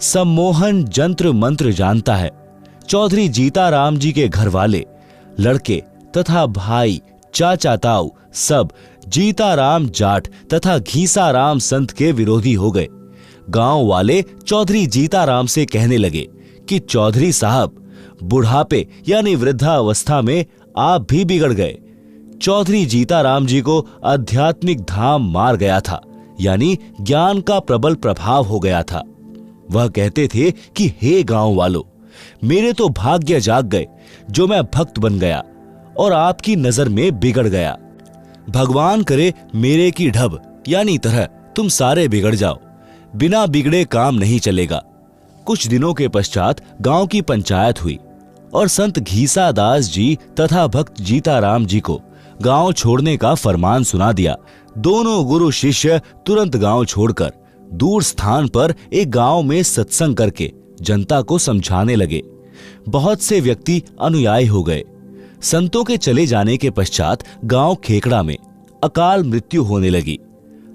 सम्मोहन जंत्र मंत्र जानता है। चौधरी जीताराम जी के घर वाले, लड़के तथा भाई, चाचा ताऊ सब जीताराम जाट तथा घीसाराम संत के विरोधी हो गए। गांव वाले चौधरी जीताराम से कहने लगे कि चौधरी साहब, बुढ़ापे यानी वृद्धावस्था में आप भी बिगड़ गए। चौधरी जीताराम जी को आध्यात्मिक धाम मार गया था, यानी ज्ञान का प्रबल प्रभाव हो गया था। वह कहते थे कि हे गांव वालों, मेरे तो भाग्य जाग गए जो मैं भक्त बन गया और आपकी नजर में बिगड़ गया। भगवान करे मेरे की ढब यानी तरह तुम सारे बिगड़ जाओ, बिना बिगड़े काम नहीं चलेगा। कुछ दिनों के पश्चात गांव की पंचायत हुई और संत घीसा दास जी तथा भक्त जीताराम जी को गांव छोड़ने का फरमान सुना दिया। दोनों गुरु शिष्य तुरंत गांव छोड़कर दूर स्थान पर एक गांव में सत्संग करके जनता को समझाने लगे। बहुत से व्यक्ति अनुयायी हो गए। संतों के चले जाने के पश्चात गांव खेखड़ा में अकाल मृत्यु होने लगी।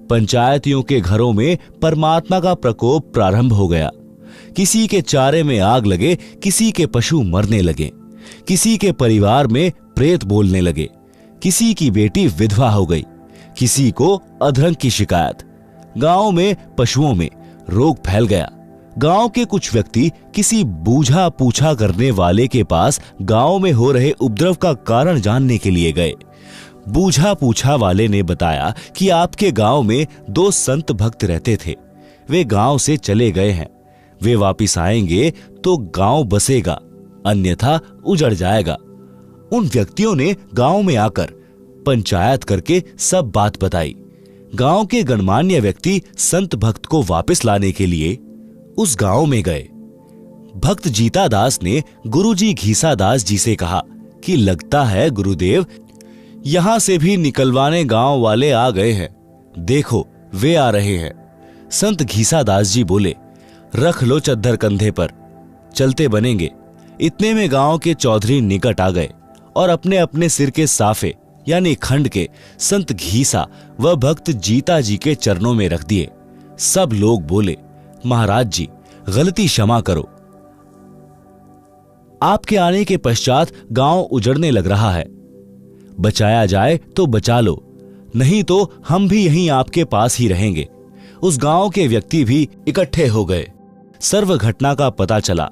पंचायतियों के घरों में परमात्मा का प्रकोप प्रारंभ हो गया। किसी के चारे में आग लगे, किसी के पशु मरने लगे, किसी के परिवार में प्रेत बोलने लगे, किसी की बेटी विधवा हो गई, किसी को अधरंग की शिकायत। गांव में पशुओं में रोग फैल गया। गांव के कुछ व्यक्ति किसी बूझा पूछा करने वाले के पास गांव में हो रहे उपद्रव का कारण जानने के लिए गए। बूझा पूछा वाले ने बताया कि आपके गांव में 2 संत भक्त रहते थे, वे गांव से चले गए हैं। वे वापिस आएंगे तो गांव बसेगा, अन्यथा उजड़ जाएगा। उन व्यक्तियों ने गांव में आकर पंचायत करके सब बात बताई। गांव के गणमान्य व्यक्ति संत भक्त को वापस लाने के लिए उस गांव में गए। भक्त जीता दास ने गुरुजी घीसा दास जी से कहा कि लगता है गुरुदेव, यहां से भी निकलवाने गांव वाले आ गए हैं, देखो वे आ रहे हैं। संत घीसा दास जी बोले, रख लो चद्दर कंधे पर, चलते बनेंगे। इतने में गांव के चौधरी निकट आ गए और अपने अपने सिर के साफे यानी खंड के संत घीसा व भक्त जीता जी के चरणों में रख दिए। सब लोग बोले, महाराज जी गलती क्षमा करो, आपके आने के पश्चात गांव उजड़ने लग रहा है, बचाया जाए तो बचा लो, नहीं तो हम भी यहीं आपके पास ही रहेंगे। उस गांव के व्यक्ति भी इकट्ठे हो गए। सर्व घटना का पता चला।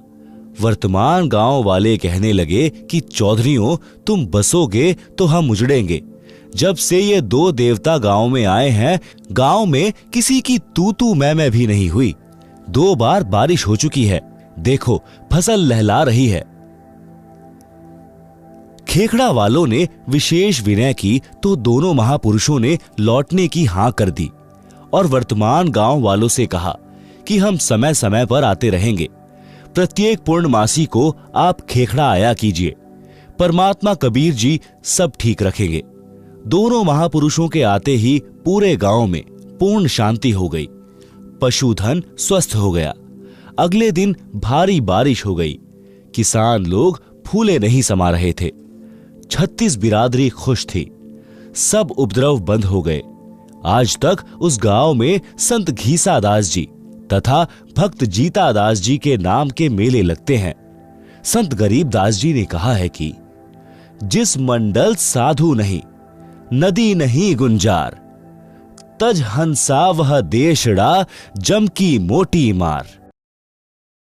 वर्तमान गांव वाले कहने लगे कि चौधरियों, तुम बसोगे तो हम उजड़ेंगे। जब से ये 2 देवता गांव में आए हैं, गांव में किसी की तू तू मैं भी नहीं हुई। 2 बार बारिश हो चुकी है, देखो फसल लहला रही है। खेखड़ा वालों ने विशेष विनय की तो दोनों महापुरुषों ने लौटने की हां कर दी और वर्तमान गांव वालों से कहा कि हम समय समय पर आते रहेंगे। प्रत्येक पूर्णमासी को आप खेखड़ा आया कीजिए, परमात्मा कबीर जी सब ठीक रखेंगे। दोनों महापुरुषों के आते ही पूरे गांव में पूर्ण शांति हो गई। पशुधन स्वस्थ हो गया। अगले दिन भारी बारिश हो गई। किसान लोग फूले नहीं समा रहे थे। 36 बिरादरी खुश थी। सब उपद्रव बंद हो गए। आज तक उस गांव में संत घीसा दास जी तथा भक्त जीता दास जी के नाम के मेले लगते हैं। संत गरीब दास जी ने कहा है कि जिस मंडल साधु नहीं, नदी नहीं गुंजार, तज हंसा वह देशड़ा जम की मोटी मार।